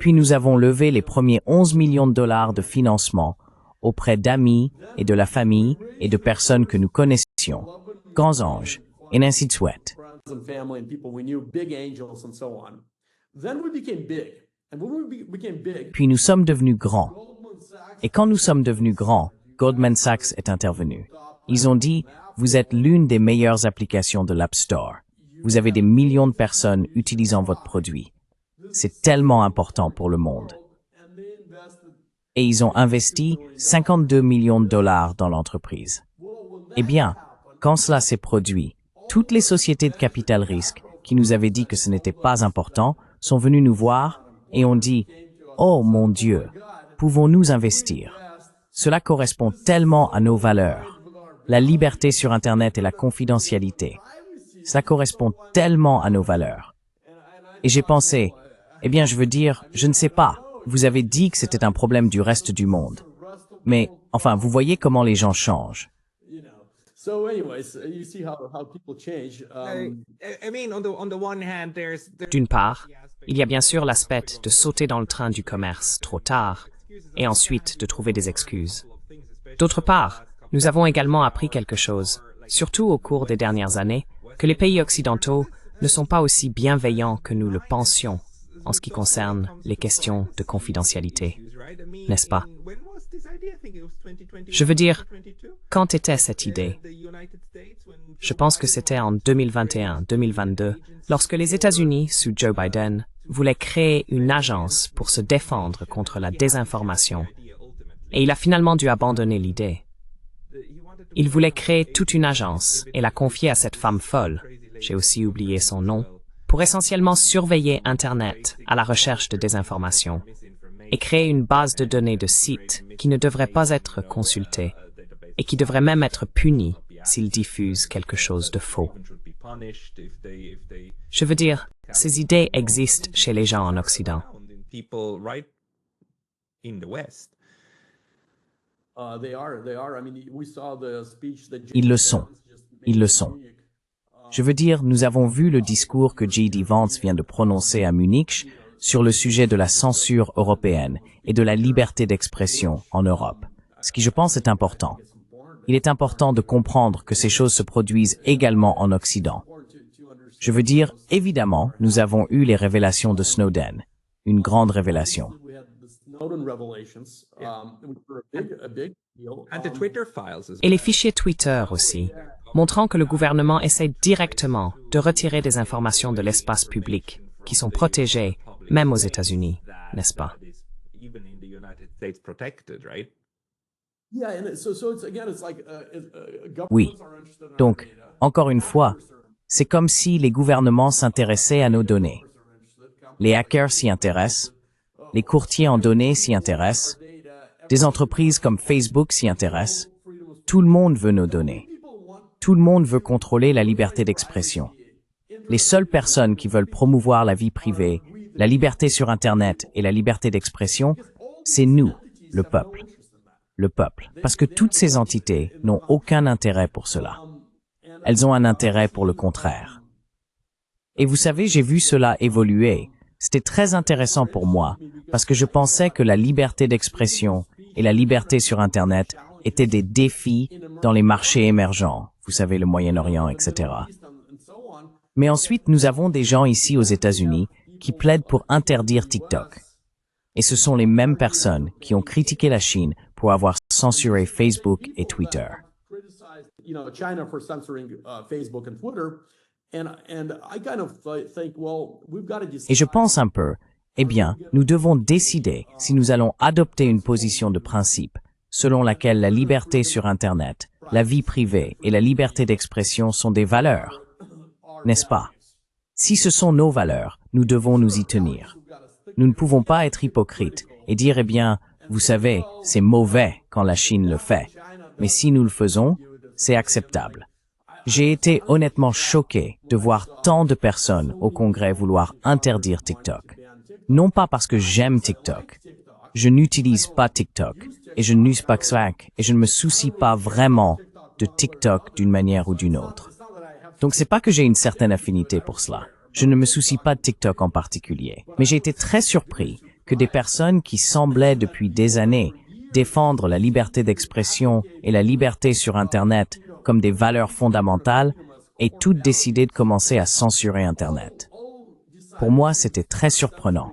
Puis nous avons levé les premiers 11 millions de dollars de financement auprès d'amis et de la famille et de personnes que nous connaissions, grands anges, et ainsi de suite. and family and people we knew, big angels and so on. Then we became big. And when we became big, Puis nous sommes devenus grands. Goldman Sachs Et quand nous sommes devenus grands, Goldman Sachs est intervenu. Ils ont dit, vous êtes l'une des meilleures applications de l'App Store. Vous avez des millions de personnes utilisant votre produit. C'est tellement important pour le monde. and they invested. Et ils ont investi 52 millions de dollars dans l'entreprise. Eh bien, quand cela s'est produit, toutes les sociétés de capital risque qui nous avaient dit que ce n'était pas important sont venues nous voir et ont dit « Oh mon Dieu, pouvons-nous investir ?» Cela correspond tellement à nos valeurs. La liberté sur Internet et la confidentialité. Ça correspond tellement à nos valeurs. Et j'ai pensé, eh bien je veux dire, je ne sais pas, vous avez dit que c'était un problème du reste du monde. Mais, enfin, vous voyez comment les gens changent. You know. So, anyways, you see how people change. I mean, on the one hand, there's D'une part, il y a bien sûr l'aspect de sauter dans le train du commerce trop tard et ensuite de trouver des excuses. D'autre part, nous avons également appris quelque chose, surtout au cours des dernières années, que les pays occidentaux ne sont pas aussi bienveillants que nous le pensions en ce qui concerne les questions de confidentialité. N'est-ce pas? Je veux dire, quand était cette idée? Je pense que c'était en 2021-2022, lorsque les États-Unis, sous Joe Biden, voulaient créer une agence pour se défendre contre la désinformation. Et il a finalement dû abandonner l'idée. Il voulait créer toute une agence et la confier à cette femme folle, j'ai aussi oublié son nom, pour essentiellement surveiller Internet à la recherche de désinformation et créer une base de données de sites qui ne devraient pas être consultés et qui devraient même être punis s'ils diffusent quelque chose de faux. Je veux dire, ces idées existent chez les gens en Occident. people right in the West. They are. I mean, we saw the speech that Ils le sont. Ils le sont. Je veux dire, nous avons vu le discours que J.D. Vance vient de prononcer à Munich sur le sujet de la censure européenne et de la liberté d'expression en Europe, ce qui je pense est important. Il est important de comprendre que ces choses se produisent également en Occident. Je veux dire, évidemment, nous avons eu les révélations de Snowden, une grande révélation. we had the Snowden revelations, which were a big deal. And the Twitter files as Et les fichiers Twitter aussi, montrant que le gouvernement essaie directement de retirer des informations de l'espace public qui sont protégées, même aux États-Unis, n'est-ce pas? even in the United States protected, right? Yeah, and so it's again, it's like governments Oui. are interested in our Donc, data. encore une fois, c'est comme si les gouvernements s'intéressaient à nos données. Les hackers s'y intéressent, les courtiers en données s'y intéressent, des entreprises comme Facebook s'y intéressent. Tout le monde veut nos données. Tout le monde veut contrôler la liberté d'expression. Les seules personnes qui veulent promouvoir la vie privée, la liberté sur Internet et la liberté d'expression, c'est nous, le peuple. Le peuple. Parce que toutes ces entités n'ont aucun intérêt pour cela. Elles ont un intérêt pour le contraire. Et vous savez, j'ai vu cela évoluer. C'était très intéressant pour moi, parce que je pensais que la liberté d'expression et la liberté sur Internet étaient des défis dans les marchés émergents, vous savez, le Moyen-Orient, etc. Mais ensuite, nous avons des gens ici aux États-Unis qui plaident pour interdire TikTok. Et ce sont les mêmes personnes qui ont critiqué la Chine pour avoir censuré Facebook et Twitter. Criticized, China for censoring Facebook and Twitter, and I kind of think, well, we've got to decide. Et je pense un peu, eh bien, nous devons décider si nous allons adopter une position de principe selon laquelle la liberté sur Internet, la vie privée et la liberté d'expression sont des valeurs, n'est-ce pas? Si ce sont nos valeurs, nous devons nous y tenir. Nous ne pouvons pas être hypocrites et dire, eh bien, vous savez, c'est mauvais quand la Chine le fait, mais si nous le faisons, c'est acceptable. J'ai été honnêtement choqué de voir tant de personnes au Congrès vouloir interdire TikTok. Non pas parce que j'aime TikTok. Je n'utilise pas TikTok et je n'use pas Slack et je ne me soucie pas vraiment de TikTok d'une manière ou d'une autre. Donc c'est pas que j'ai une certaine affinité pour cela. Je ne me soucie pas de TikTok en particulier. Mais j'ai été très surpris que des personnes qui semblaient depuis des années défendre la liberté d'expression et la liberté sur Internet comme des valeurs fondamentales et toutes décidé de commencer à censurer Internet. Pour moi, c'était très surprenant.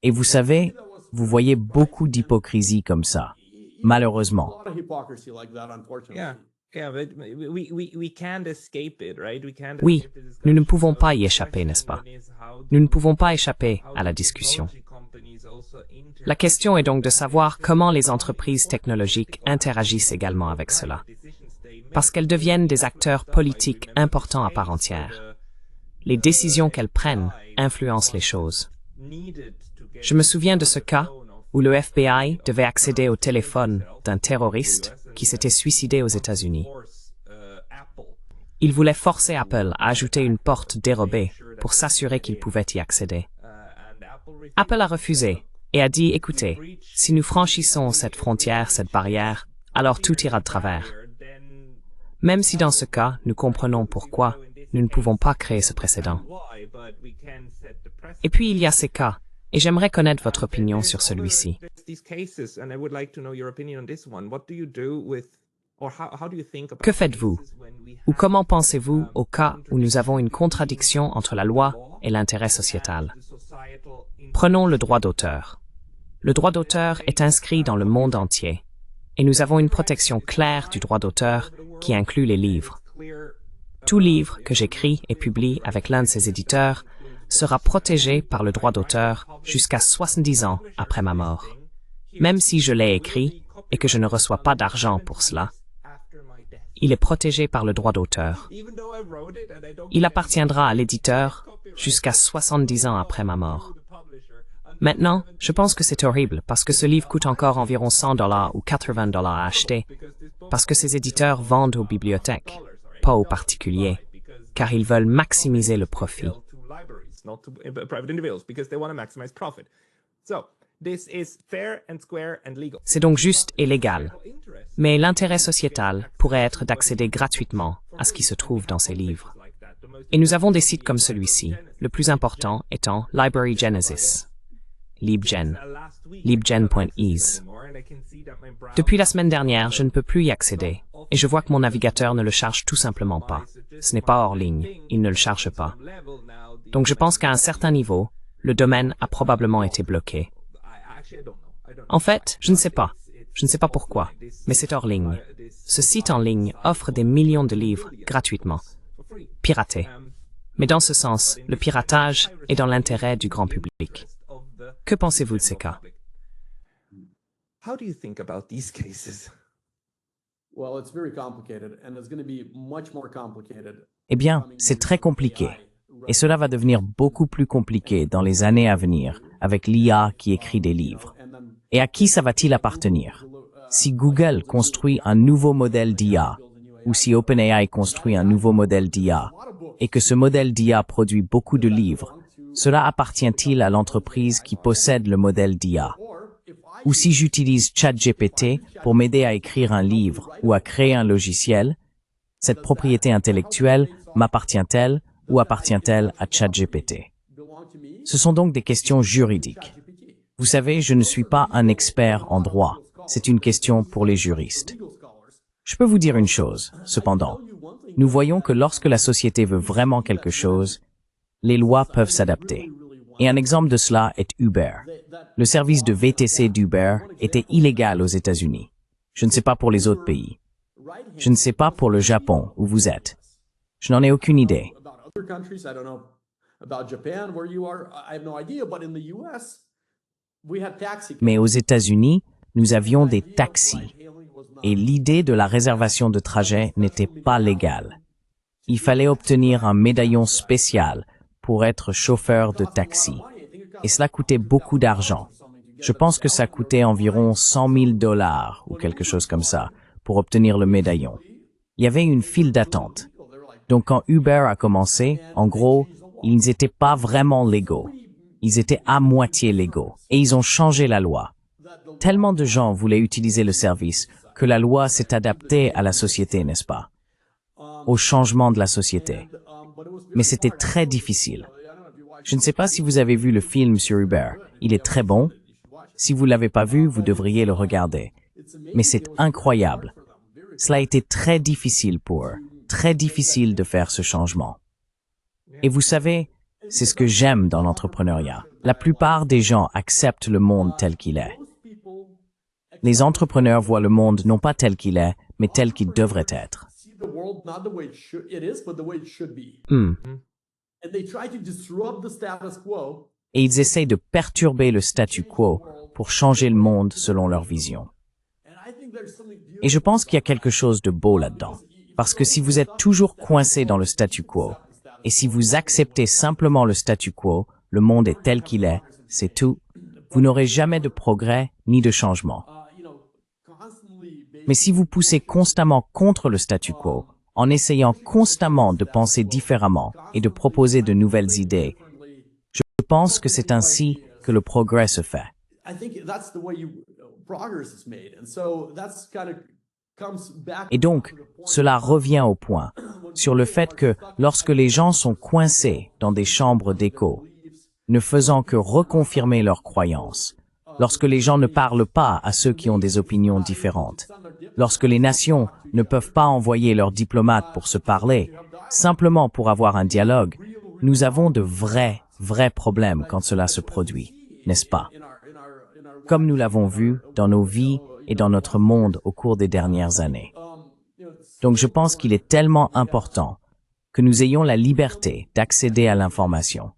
Et vous savez, vous voyez beaucoup d'hypocrisie comme ça, malheureusement. Oui, nous ne pouvons pas y échapper, n'est-ce pas? Nous ne pouvons pas échapper à la discussion. La question est donc de savoir comment les entreprises technologiques interagissent également avec cela, parce qu'elles deviennent des acteurs politiques importants à part entière. Les décisions qu'elles prennent influencent les choses. Je me souviens de ce cas où le FBI devait accéder au téléphone d'un terroriste qui s'était suicidé aux États-Unis. Il voulait forcer Apple à ajouter une porte dérobée pour s'assurer qu'il pouvait y accéder. Apple a refusé et a dit, écoutez, si nous franchissons cette frontière, cette barrière, alors tout ira de travers. Même si dans ce cas, nous comprenons pourquoi, nous ne pouvons pas créer ce précédent. Et puis il y a ces cas, et j'aimerais connaître votre opinion sur celui-ci. Que faites-vous? Ou comment pensez-vous au cas où nous avons une contradiction entre la loi et l'intérêt sociétal? Prenons le droit d'auteur. Le droit d'auteur est inscrit dans le monde entier, et nous avons une protection claire du droit d'auteur qui inclut les livres. Tout livre que j'écris et publie avec l'un de ses éditeurs sera protégé par le droit d'auteur jusqu'à 70 ans après ma mort. Même si je l'ai écrit et que je ne reçois pas d'argent pour cela, il est protégé par le droit d'auteur. Il appartiendra à l'éditeur jusqu'à 70 ans après ma mort. Maintenant, je pense que c'est horrible parce que ce livre coûte encore environ $100 ou $80 à acheter, parce que ces éditeurs vendent aux bibliothèques, pas aux particuliers, car ils veulent maximiser le profit. C'est donc juste et légal. Mais l'intérêt sociétal pourrait être d'accéder gratuitement à ce qui se trouve dans ces livres. Et nous avons des sites comme celui-ci, le plus important étant Library Genesis, LibGen, libgen.ease. Depuis la semaine dernière, je ne peux plus y accéder, et je vois que mon navigateur ne le charge tout simplement pas. Ce n'est pas hors ligne, il ne le charge pas. Donc je pense qu'à un certain niveau, le domaine a probablement été bloqué. En fait, je ne sais pas. Je ne sais pas pourquoi, mais c'est hors ligne. Ce site en ligne offre des millions de livres gratuitement, piratés. Mais dans ce sens, le piratage est dans l'intérêt du grand public. Que pensez-vous de ces cas? How do you think about these cases? Well, it's very complicated, and it's going to be much more complicated. Eh bien, c'est très compliqué. Et cela va devenir beaucoup plus compliqué dans les années à venir avec l'IA qui écrit des livres. Et à qui ça va-t-il appartenir? Si Google construit un nouveau modèle d'IA, ou si OpenAI construit un nouveau modèle d'IA, et que ce modèle d'IA produit beaucoup de livres, cela appartient-il à l'entreprise qui possède le modèle d'IA? Ou si j'utilise ChatGPT pour m'aider à écrire un livre ou à créer un logiciel, cette propriété intellectuelle m'appartient-elle ou appartient-elle à ChatGPT? Ce sont donc des questions juridiques. Vous savez, je ne suis pas un expert en droit. C'est une question pour les juristes. Je peux vous dire une chose, cependant. Nous voyons que lorsque la société veut vraiment quelque chose, les lois peuvent s'adapter. Et un exemple de cela est Uber. Le service de VTC d'Uber était illégal aux États-Unis. Je ne sais pas pour les autres pays. Je ne sais pas pour le Japon, où vous êtes. Je n'en ai aucune idée. Mais aux États-Unis, nous avions des taxis. Et l'idée de la réservation de trajet n'était pas légale. Il fallait obtenir un médaillon spécial pour être chauffeur de taxi. Et cela coûtait beaucoup d'argent. Je pense que ça coûtait environ $100 000 ou quelque chose comme ça pour obtenir le médaillon. Il y avait une file d'attente. Donc quand Uber a commencé, en gros, ils n'étaient pas vraiment légaux. Ils étaient à moitié légaux. Et ils ont changé la loi. Tellement de gens voulaient utiliser le service que la loi s'est adaptée à la société, n'est-ce pas? Au changement de la société. Mais c'était très difficile. Je ne sais pas si vous avez vu le film sur Uber. Il est très bon. Si vous ne l'avez pas vu, vous devriez le regarder. Mais c'est incroyable. Cela a été très difficile pour eux. très difficile de faire ce changement. Et vous savez, c'est ce que j'aime dans l'entrepreneuriat. La plupart des gens acceptent le monde tel qu'il est. Les entrepreneurs voient le monde non pas tel qu'il est, mais tel qu'il devrait être. Et ils essayent de perturber le statu quo pour changer le monde selon leur vision. Et je pense qu'il y a quelque chose de beau là-dedans. Parce que si vous êtes toujours coincé dans le statu quo, et si vous acceptez simplement le statu quo, le monde est tel qu'il est, c'est tout, vous n'aurez jamais de progrès ni de changement. Mais si vous poussez constamment contre le statu quo, en essayant constamment de penser différemment et de proposer de nouvelles idées, je pense que c'est ainsi que le progrès se fait. Et donc, cela revient au point, sur le fait que lorsque les gens sont coincés dans des chambres d'écho, ne faisant que reconfirmer leurs croyances, lorsque les gens ne parlent pas à ceux qui ont des opinions différentes, lorsque les nations ne peuvent pas envoyer leurs diplomates pour se parler, simplement pour avoir un dialogue, nous avons de vrais problèmes quand cela se produit, n'est-ce pas? Comme nous l'avons vu dans nos vies et dans notre monde au cours des dernières années. Donc je pense qu'il est tellement important que nous ayons la liberté d'accéder à l'information,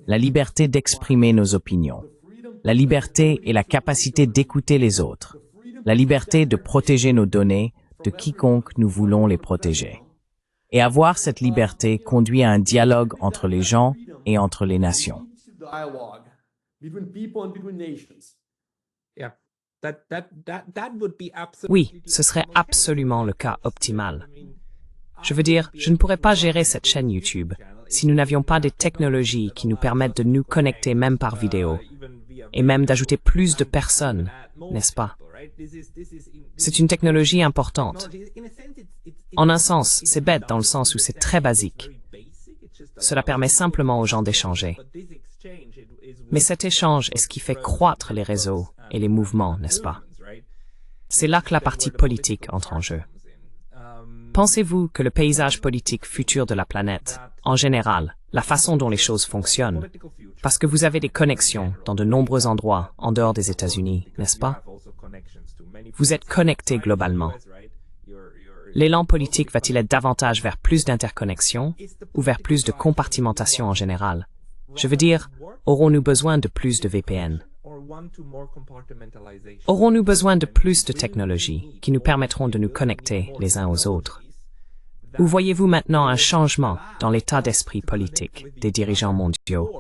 la liberté d'exprimer nos opinions, la liberté et la capacité d'écouter les autres, la liberté de protéger nos données de quiconque nous voulons les protéger. Et avoir cette liberté conduit à un dialogue entre les gens et entre les nations. Oui, ce serait absolument le cas optimal. Je veux dire, je ne pourrais pas gérer cette chaîne YouTube si nous n'avions pas des technologies qui nous permettent de nous connecter même par vidéo, et même d'ajouter plus de personnes, n'est-ce pas? C'est une technologie importante. En un sens, c'est bête dans le sens où c'est très basique. Cela permet simplement aux gens d'échanger. Mais cet échange est ce qui fait croître les réseaux et les mouvements, n'est-ce pas? C'est là que la partie politique entre en jeu. Pensez-vous que le paysage politique futur de la planète, en général, la façon dont les choses fonctionnent, parce que vous avez des connexions dans de nombreux endroits en dehors des États-Unis, n'est-ce pas? Vous êtes connectés globalement. L'élan politique va-t-il être davantage vers plus d'interconnexion ou vers plus de compartimentation en général? Je veux dire, aurons-nous besoin de plus de VPN? Aurons-nous besoin de plus de technologies qui nous permettront de nous connecter les uns aux autres? Ou voyez-vous maintenant un changement dans l'état d'esprit politique des dirigeants mondiaux?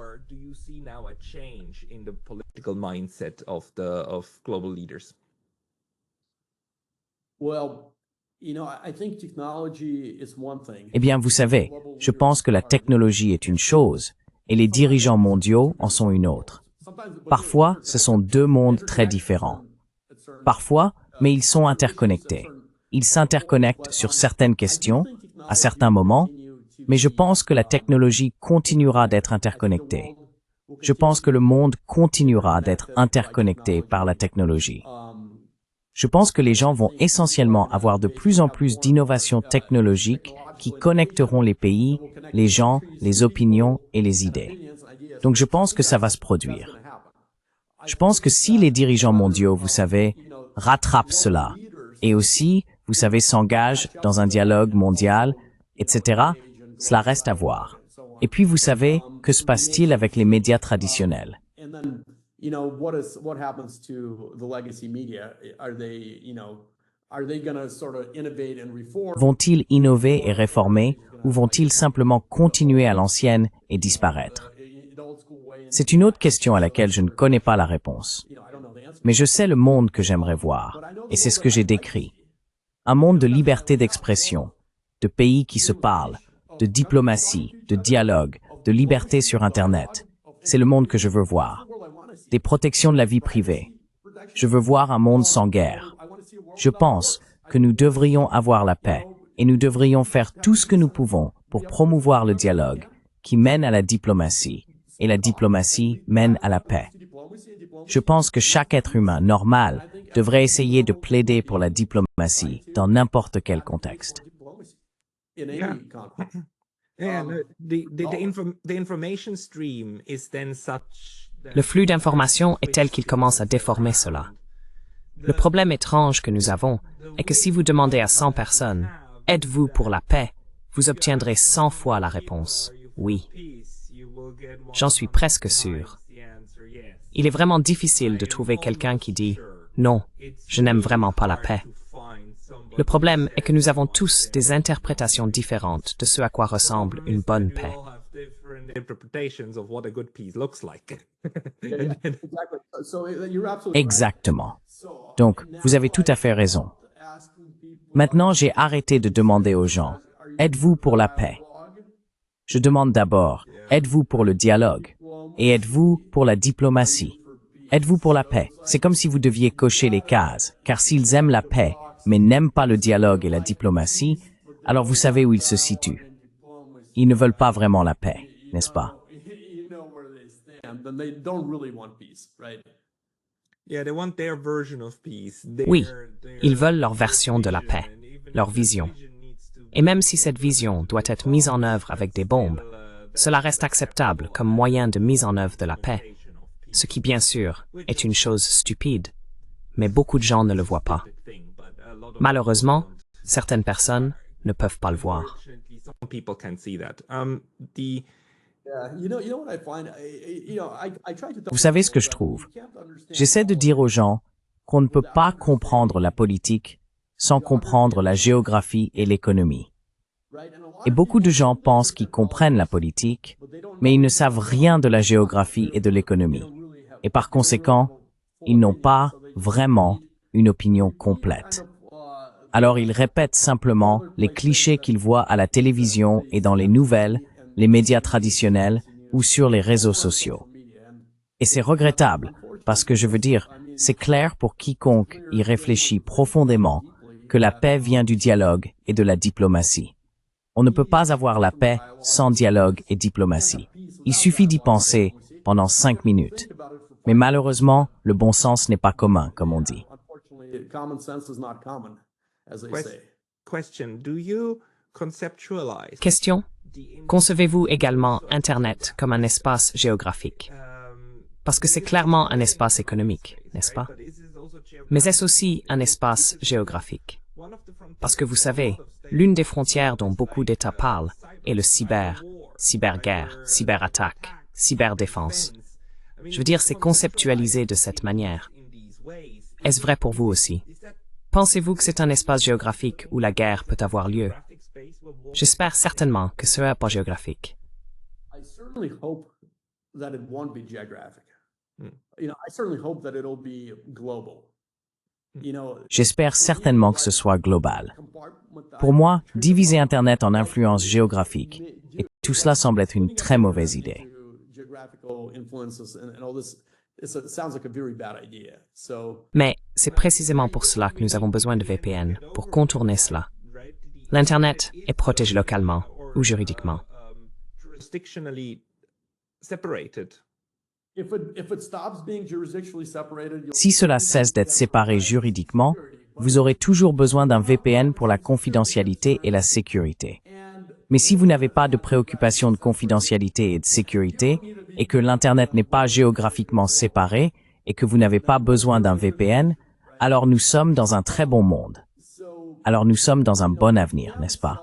Eh bien, vous savez, je pense que la technologie est une chose et les dirigeants mondiaux en sont une autre. Parfois, ce sont deux mondes très différents. Parfois, mais ils sont interconnectés. Ils s'interconnectent sur certaines questions, à certains moments, mais je pense que la technologie continuera d'être interconnectée. Je pense que le monde continuera d'être interconnecté par la technologie. Je pense que les gens vont essentiellement avoir de plus en plus d'innovations technologiques qui connecteront les pays, les gens, les opinions et les idées. Donc je pense que ça va se produire. Je pense que si les dirigeants mondiaux, vous savez, rattrapent cela, et aussi, vous savez, s'engagent dans un dialogue mondial, etc., cela reste à voir. Et puis, vous savez, que se passe-t-il avec les médias traditionnels? Vont-ils innover et réformer ou vont-ils simplement continuer à l'ancienne et disparaître? C'est une autre question à laquelle je ne connais pas la réponse. Mais je sais le monde que j'aimerais voir, et c'est ce que j'ai décrit. Un monde de liberté d'expression, de pays qui se parlent, de diplomatie, de dialogue, de liberté sur Internet. C'est le monde que je veux voir. Des protections de la vie privée. Je veux voir un monde sans guerre. Je pense que nous devrions avoir la paix et nous devrions faire tout ce que nous pouvons pour promouvoir le dialogue qui mène à la diplomatie et la diplomatie mène à la paix. Je pense que chaque être humain normal devrait essayer de plaider pour la diplomatie dans n'importe quel contexte. in any Yeah. conflict. And the information stream is then such Le flux d'informations est tel qu'il commence à déformer cela. Le problème étrange que nous avons est que si vous demandez à 100 personnes « Êtes-vous pour la paix ?», vous obtiendrez 100 fois la réponse « Oui ». J'en suis presque sûr. Il est vraiment difficile de trouver quelqu'un qui dit « Non, je n'aime vraiment pas la paix ». Le problème est que nous avons tous des interprétations différentes de ce à quoi ressemble une bonne paix. interpretations of what a good peace looks like. Yeah, exactly. So you're absolutely right. Exactement. Donc, vous avez tout à fait raison. Maintenant, j'ai arrêté de demander aux gens « Êtes-vous pour la paix ?» Je demande d'abord « Êtes-vous pour le dialogue ?» et « Êtes-vous pour la diplomatie ?» Êtes-vous pour la paix? C'est comme si vous deviez cocher les cases, car s'ils aiment la paix, mais n'aiment pas le dialogue et la diplomatie, alors vous savez où ils se situent. Ils ne veulent pas vraiment la paix, n'est-ce pas? You know where they stand, then they don't really want peace, right? Yeah, they want their version of peace. Oui, ils veulent leur version de la paix, leur vision. Et même si cette vision doit être mise en œuvre avec des bombes, cela reste acceptable comme moyen de mise en œuvre de la paix, ce qui bien sûr est une chose stupide, mais beaucoup de gens ne le voient pas. Malheureusement, certaines personnes ne peuvent pas le voir. Some people can see that. Yeah, you know what I find? I try to. Vous savez ce que je trouve? J'essaie de dire aux gens qu'on ne peut pas comprendre la politique sans comprendre la géographie et l'économie. Et beaucoup de gens pensent qu'ils comprennent la politique, mais ils ne savent rien de la géographie et de l'économie. Et par conséquent, ils n'ont pas vraiment une opinion complète. Alors ils répètent simplement les clichés qu'ils voient à la télévision et dans les nouvelles, les médias traditionnels ou sur les réseaux sociaux. Et c'est regrettable, parce que je veux dire, c'est clair pour quiconque y réfléchit profondément que la paix vient du dialogue et de la diplomatie. On ne peut pas avoir la paix sans dialogue et diplomatie. Il suffit d'y penser pendant 5 minutes. Mais malheureusement, le bon sens n'est pas commun, comme on dit. Unfortunately, common sense is not common, as they say. Question, do you conceptualize Question. Concevez-vous également Internet comme un espace géographique? Parce que c'est clairement un espace économique, n'est-ce pas? Mais est-ce aussi un espace géographique? Parce que vous savez, l'une des frontières dont beaucoup d'États parlent est le cyberguerre, cyberattaque, cyberdéfense. Je veux dire, c'est conceptualisé de cette manière. Est-ce vrai pour vous aussi? Pensez-vous que c'est un espace géographique où la guerre peut avoir lieu? J'espère certainement que ce n'est pas géographique. I certainly hope that it won't be geographic. You know, I certainly hope that it'll be global. You know, J'espère certainement que ce soit global. Pour moi, diviser Internet en influences géographiques, et tout cela semble être une très mauvaise idée. geographical influences and all this, it sounds like a very bad idea. So, Mais c'est précisément pour cela que nous avons besoin de VPN, pour contourner cela. L'Internet est protégé localement ou juridiquement. jurisdictionally separated? if it stops being jurisdictionally separated, you'll Si cela cesse d'être séparé juridiquement, vous aurez toujours besoin d'un VPN pour la confidentialité et la sécurité. Mais si vous n'avez pas de préoccupation de confidentialité et de sécurité, et que l'Internet n'est pas géographiquement séparé, et que vous n'avez pas besoin d'un VPN, alors nous sommes dans un très bon monde. Alors nous sommes dans un bon avenir, n'est-ce pas?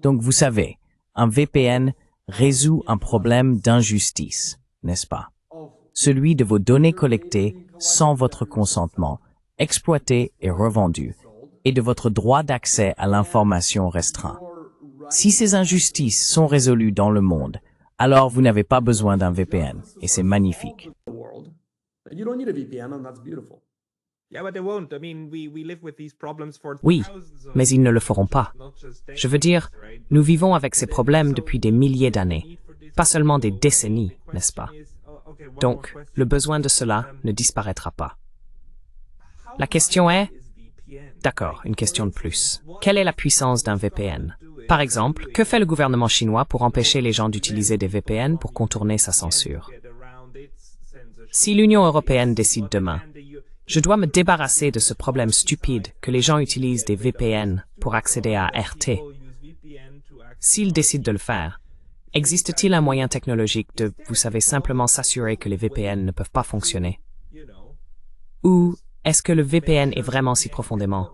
Donc vous savez, un VPN résout un problème d'injustice, n'est-ce pas? Celui de vos données collectées sans votre consentement, exploitées et revendues, et de votre droit d'accès à l'information restreint. Si ces injustices sont résolues dans le monde, alors vous n'avez pas besoin d'un VPN, et c'est magnifique. the world. And you don't need a VPN, and that's beautiful. Yeah, but they won't. I mean, we live with these problems for Oui, thousands of mais ils ne le feront pas. not just Je veux dire, nous vivons avec ces problèmes depuis des milliers d'années, pas seulement des décennies, n'est-ce pas? Donc, le besoin de cela ne disparaîtra pas. La question est, d'accord, une question de plus. Quelle est la puissance d'un VPN? Par exemple, que fait le gouvernement chinois pour empêcher les gens d'utiliser des VPN pour contourner sa censure? Si l'Union européenne décide demain, Je dois me débarrasser de ce problème stupide que les gens utilisent des VPN pour accéder à RT. S'ils décident de le faire, existe-t-il un moyen technologique de, vous savez, simplement s'assurer que les VPN ne peuvent pas fonctionner? Ou est-ce que le VPN est vraiment si profondément?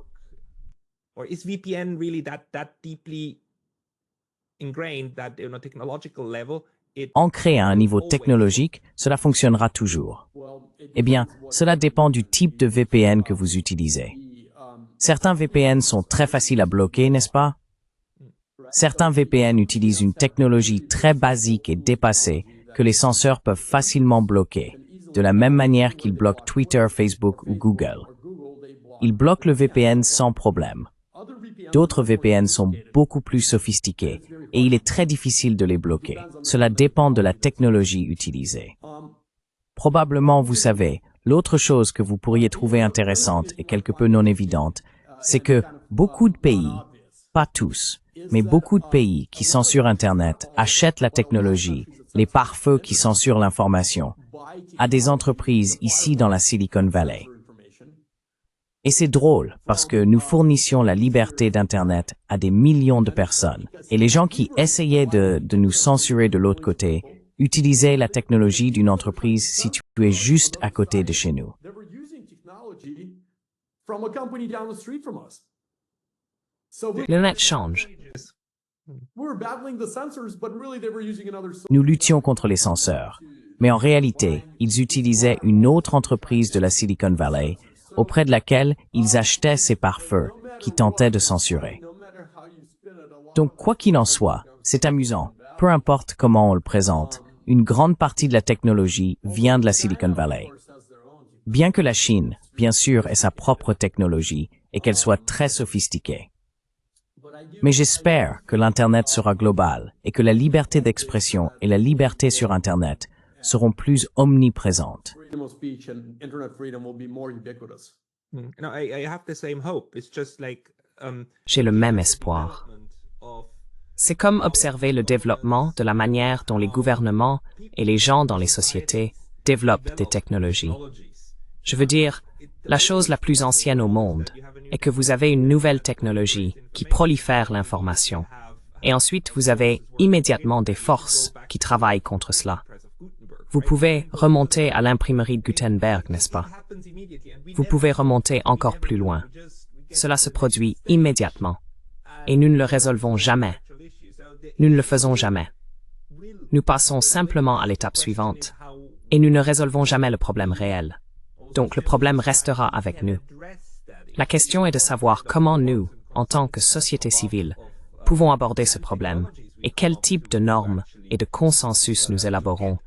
Or is VPN really that deeply ingrained that on a technological level Ancré à un niveau technologique, cela fonctionnera toujours. Eh bien, cela dépend du type de VPN que vous utilisez. Certains VPN sont très faciles à bloquer, n'est-ce pas? Certains VPN utilisent une technologie très basique et dépassée que les censeurs peuvent facilement bloquer, de la même manière qu'ils bloquent Twitter, Facebook ou Google. Ils bloquent le VPN sans problème. D'autres VPN sont beaucoup plus sophistiqués et il est très difficile de les bloquer. Cela dépend de la technologie utilisée. Probablement, vous savez, l'autre chose que vous pourriez trouver intéressante et quelque peu non évidente, c'est que beaucoup de pays, pas tous, mais beaucoup de pays qui censurent Internet achètent la technologie, les pare-feux qui censurent l'information, à des entreprises ici dans la Silicon Valley. Et c'est drôle parce que nous fournissions la liberté d'Internet à des millions de personnes. Et les gens qui essayaient de nous censurer de l'autre côté utilisaient la technologie d'une entreprise située juste à côté de chez nous. Le net change. Nous luttions contre les censeurs, mais en réalité, ils utilisaient une autre entreprise de la Silicon Valley auprès de laquelle ils achetaient ces pare-feux qui tentaient de censurer. Donc, quoi qu'il en soit, c'est amusant. Peu importe comment on le présente, une grande partie de la technologie vient de la Silicon Valley. Bien que la Chine, bien sûr, ait sa propre technologie et qu'elle soit très sophistiquée. Mais j'espère que l'Internet sera global et que la liberté d'expression et la liberté sur Internet seront plus omniprésentes. J'ai le même espoir. C'est comme observer le développement de la manière dont les gouvernements et les gens dans les sociétés développent des technologies. Je veux dire, la chose la plus ancienne au monde est que vous avez une nouvelle technologie qui prolifère l'information. Et ensuite, vous avez immédiatement des forces qui travaillent contre cela. Vous pouvez remonter à l'imprimerie de Gutenberg, n'est-ce pas? Vous pouvez remonter encore plus loin. Cela se produit immédiatement. Et nous ne le résolvons jamais. Nous ne le faisons jamais. Nous passons simplement à l'étape suivante. Et nous ne résolvons jamais le problème réel. Donc le problème restera avec nous. La question est de savoir comment nous, en tant que société civile, pouvons aborder ce problème et quel type de normes et de consensus nous élaborons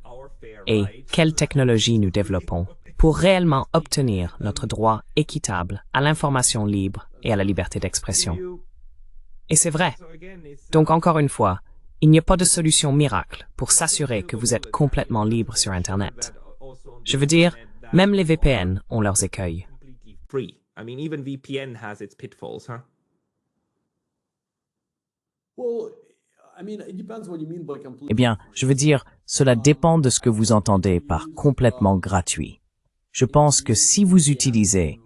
et quelle technologie nous développons pour réellement obtenir notre droit équitable à l'information libre et à la liberté d'expression. Et c'est vrai. Donc encore une fois, il n'y a pas de solution miracle pour s'assurer que vous êtes complètement libre sur Internet. Je veux dire, même les VPN ont leurs écueils. Eh bien, je veux dire, cela dépend de ce que vous entendez par complètement gratuit. Je pense que si vous utilisez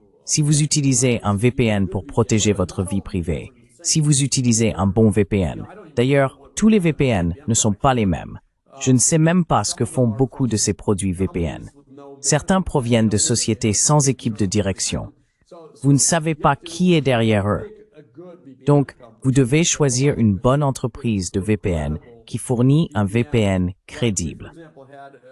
un VPN pour protéger votre vie privée, si vous utilisez un bon VPN, d'ailleurs, tous les VPN ne sont pas les mêmes. Je ne sais même pas ce que font beaucoup de ces produits VPN. Certains proviennent de sociétés sans équipe de direction. Vous ne savez pas qui est derrière eux. Donc, vous devez choisir une bonne entreprise de VPN qui fournit un VPN crédible.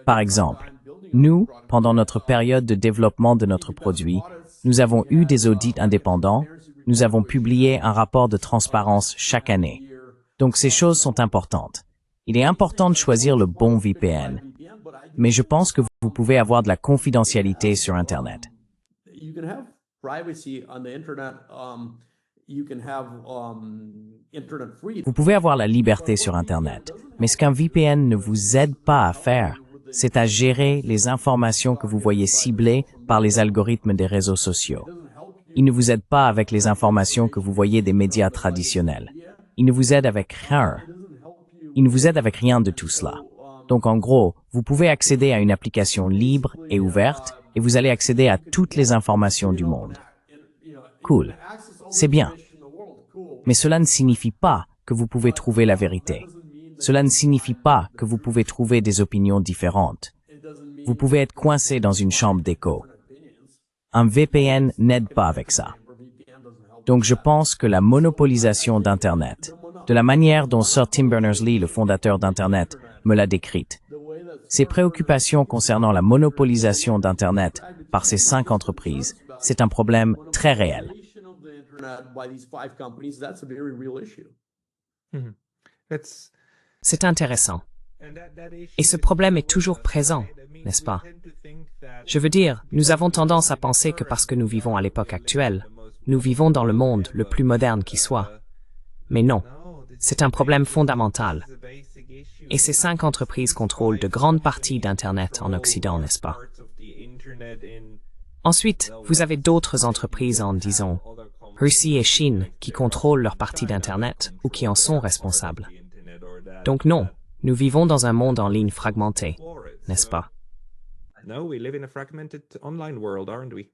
Par exemple, nous, pendant notre période de développement de notre produit, nous avons eu des audits indépendants, nous avons publié un rapport de transparence chaque année. Donc ces choses sont importantes. Il est important de choisir le bon VPN, mais je pense que vous pouvez avoir de la confidentialité sur Internet. Vous pouvez avoir la liberté sur Internet, mais ce qu'un VPN ne vous aide pas à faire, c'est à gérer les informations que vous voyez ciblées par les algorithmes des réseaux sociaux. Il ne vous aide pas avec les informations que vous voyez des médias traditionnels. Il ne vous aide avec rien. Il ne vous aide avec rien de tout cela. Donc en gros, vous pouvez accéder à une application libre et ouverte et vous allez accéder à toutes les informations du monde. Cool. C'est bien. Mais cela ne signifie pas que vous pouvez trouver la vérité. Cela ne signifie pas que vous pouvez trouver des opinions différentes. Vous pouvez être coincé dans une chambre d'écho. Un VPN n'aide pas avec ça. Donc je pense que la monopolisation d'Internet, de la manière dont Sir Tim Berners-Lee, le fondateur d'Internet, me l'a décrite, ses préoccupations concernant la monopolisation d'Internet par ces 5 entreprises, c'est un problème très réel. C'est intéressant. Et ce problème est toujours présent, n'est-ce pas? Je veux dire, nous avons tendance à penser que parce que nous vivons à l'époque actuelle, nous vivons dans le monde le plus moderne qui soit. Mais non, c'est un problème fondamental. Et ces 5 entreprises contrôlent de grandes parties d'Internet en Occident, n'est-ce pas? Ensuite, vous avez d'autres entreprises en, disons, Russie et Chine qui contrôlent leur partie d'Internet ou qui en sont responsables. Donc non, nous vivons dans un monde en ligne fragmenté, n'est-ce pas? No, we live in a fragmented online world, aren't we?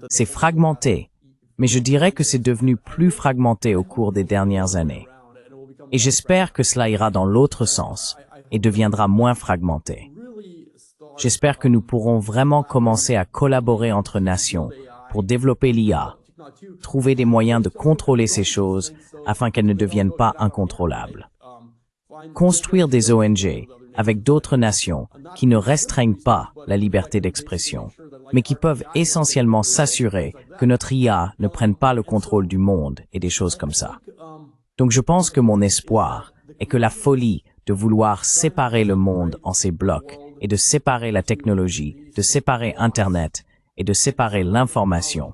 C'est fragmenté, mais je dirais que c'est devenu plus fragmenté au cours des dernières années. Et j'espère que cela ira dans l'autre sens et deviendra moins fragmenté. J'espère que nous pourrons vraiment commencer à collaborer entre nations pour développer l'IA, trouver des moyens de contrôler ces choses afin qu'elles ne deviennent pas incontrôlables. Construire des ONG avec d'autres nations qui ne restreignent pas la liberté d'expression, mais qui peuvent essentiellement s'assurer que notre IA ne prenne pas le contrôle du monde et des choses comme ça. Donc je pense que mon espoir est que la folie de vouloir séparer le monde en ces blocs et de séparer la technologie, de séparer Internet et de séparer l'information,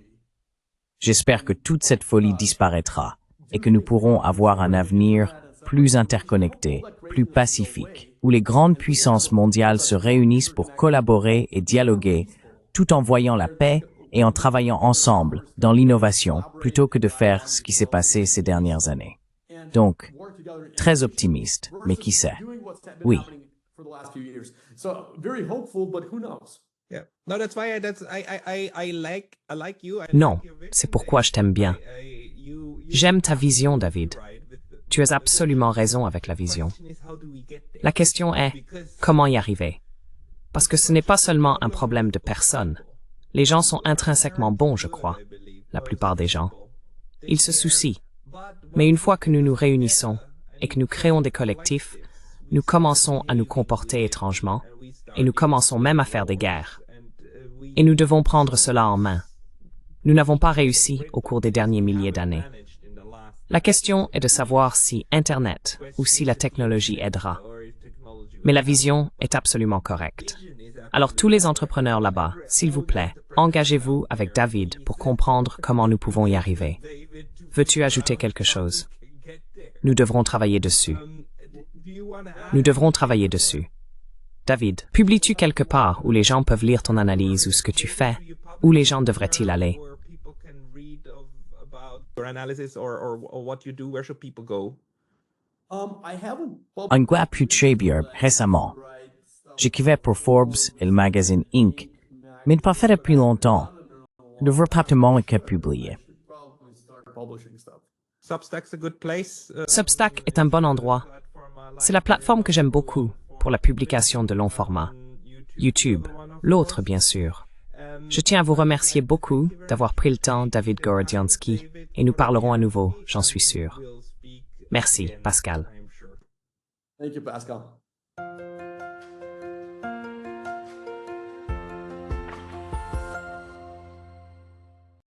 j'espère que toute cette folie disparaîtra et que nous pourrons avoir un avenir plus interconnecté, plus pacifique, où les grandes puissances mondiales se réunissent pour collaborer et dialoguer, tout en voyant la paix et en travaillant ensemble dans l'innovation, plutôt que de faire ce qui s'est passé ces dernières années. Donc, très optimiste, mais qui sait? Oui. Non, c'est pourquoi je t'aime bien. J'aime ta vision, David. Tu as absolument raison avec la vision. La question est, comment y arriver? Parce que ce n'est pas seulement un problème de personnes. Les gens sont intrinsèquement bons, je crois. La plupart des gens. Ils se soucient. Mais une fois que nous nous réunissons et que nous créons des collectifs, nous commençons à nous comporter étrangement et nous commençons même à faire des guerres. Et nous devons prendre cela en main. Nous n'avons pas réussi au cours des derniers milliers d'années. La question est de savoir si Internet ou si la technologie aidera. Mais la vision est absolument correcte. Alors tous les entrepreneurs là-bas, s'il vous plaît, engagez-vous avec David pour comprendre comment nous pouvons y arriver. Veux-tu ajouter quelque chose? Nous devrons travailler dessus. Nous devrons travailler dessus. David, publies-tu quelque part où les gens peuvent lire ton analyse ou ce que tu fais? Où les gens devraient-ils aller? Un gars plus trébien récemment. J'écrivais pour Forbes et le magazine Inc., mais pas fait depuis longtemps. Je devrais probablement le publier. Substack est un bon endroit. C'est la plateforme que j'aime beaucoup pour la publication de long format. YouTube, l'autre bien sûr. Je tiens à vous remercier beaucoup d'avoir pris le temps, David Gorodiansky, et nous parlerons à nouveau, j'en suis sûr. Merci, Pascal. Thank you, Pascal.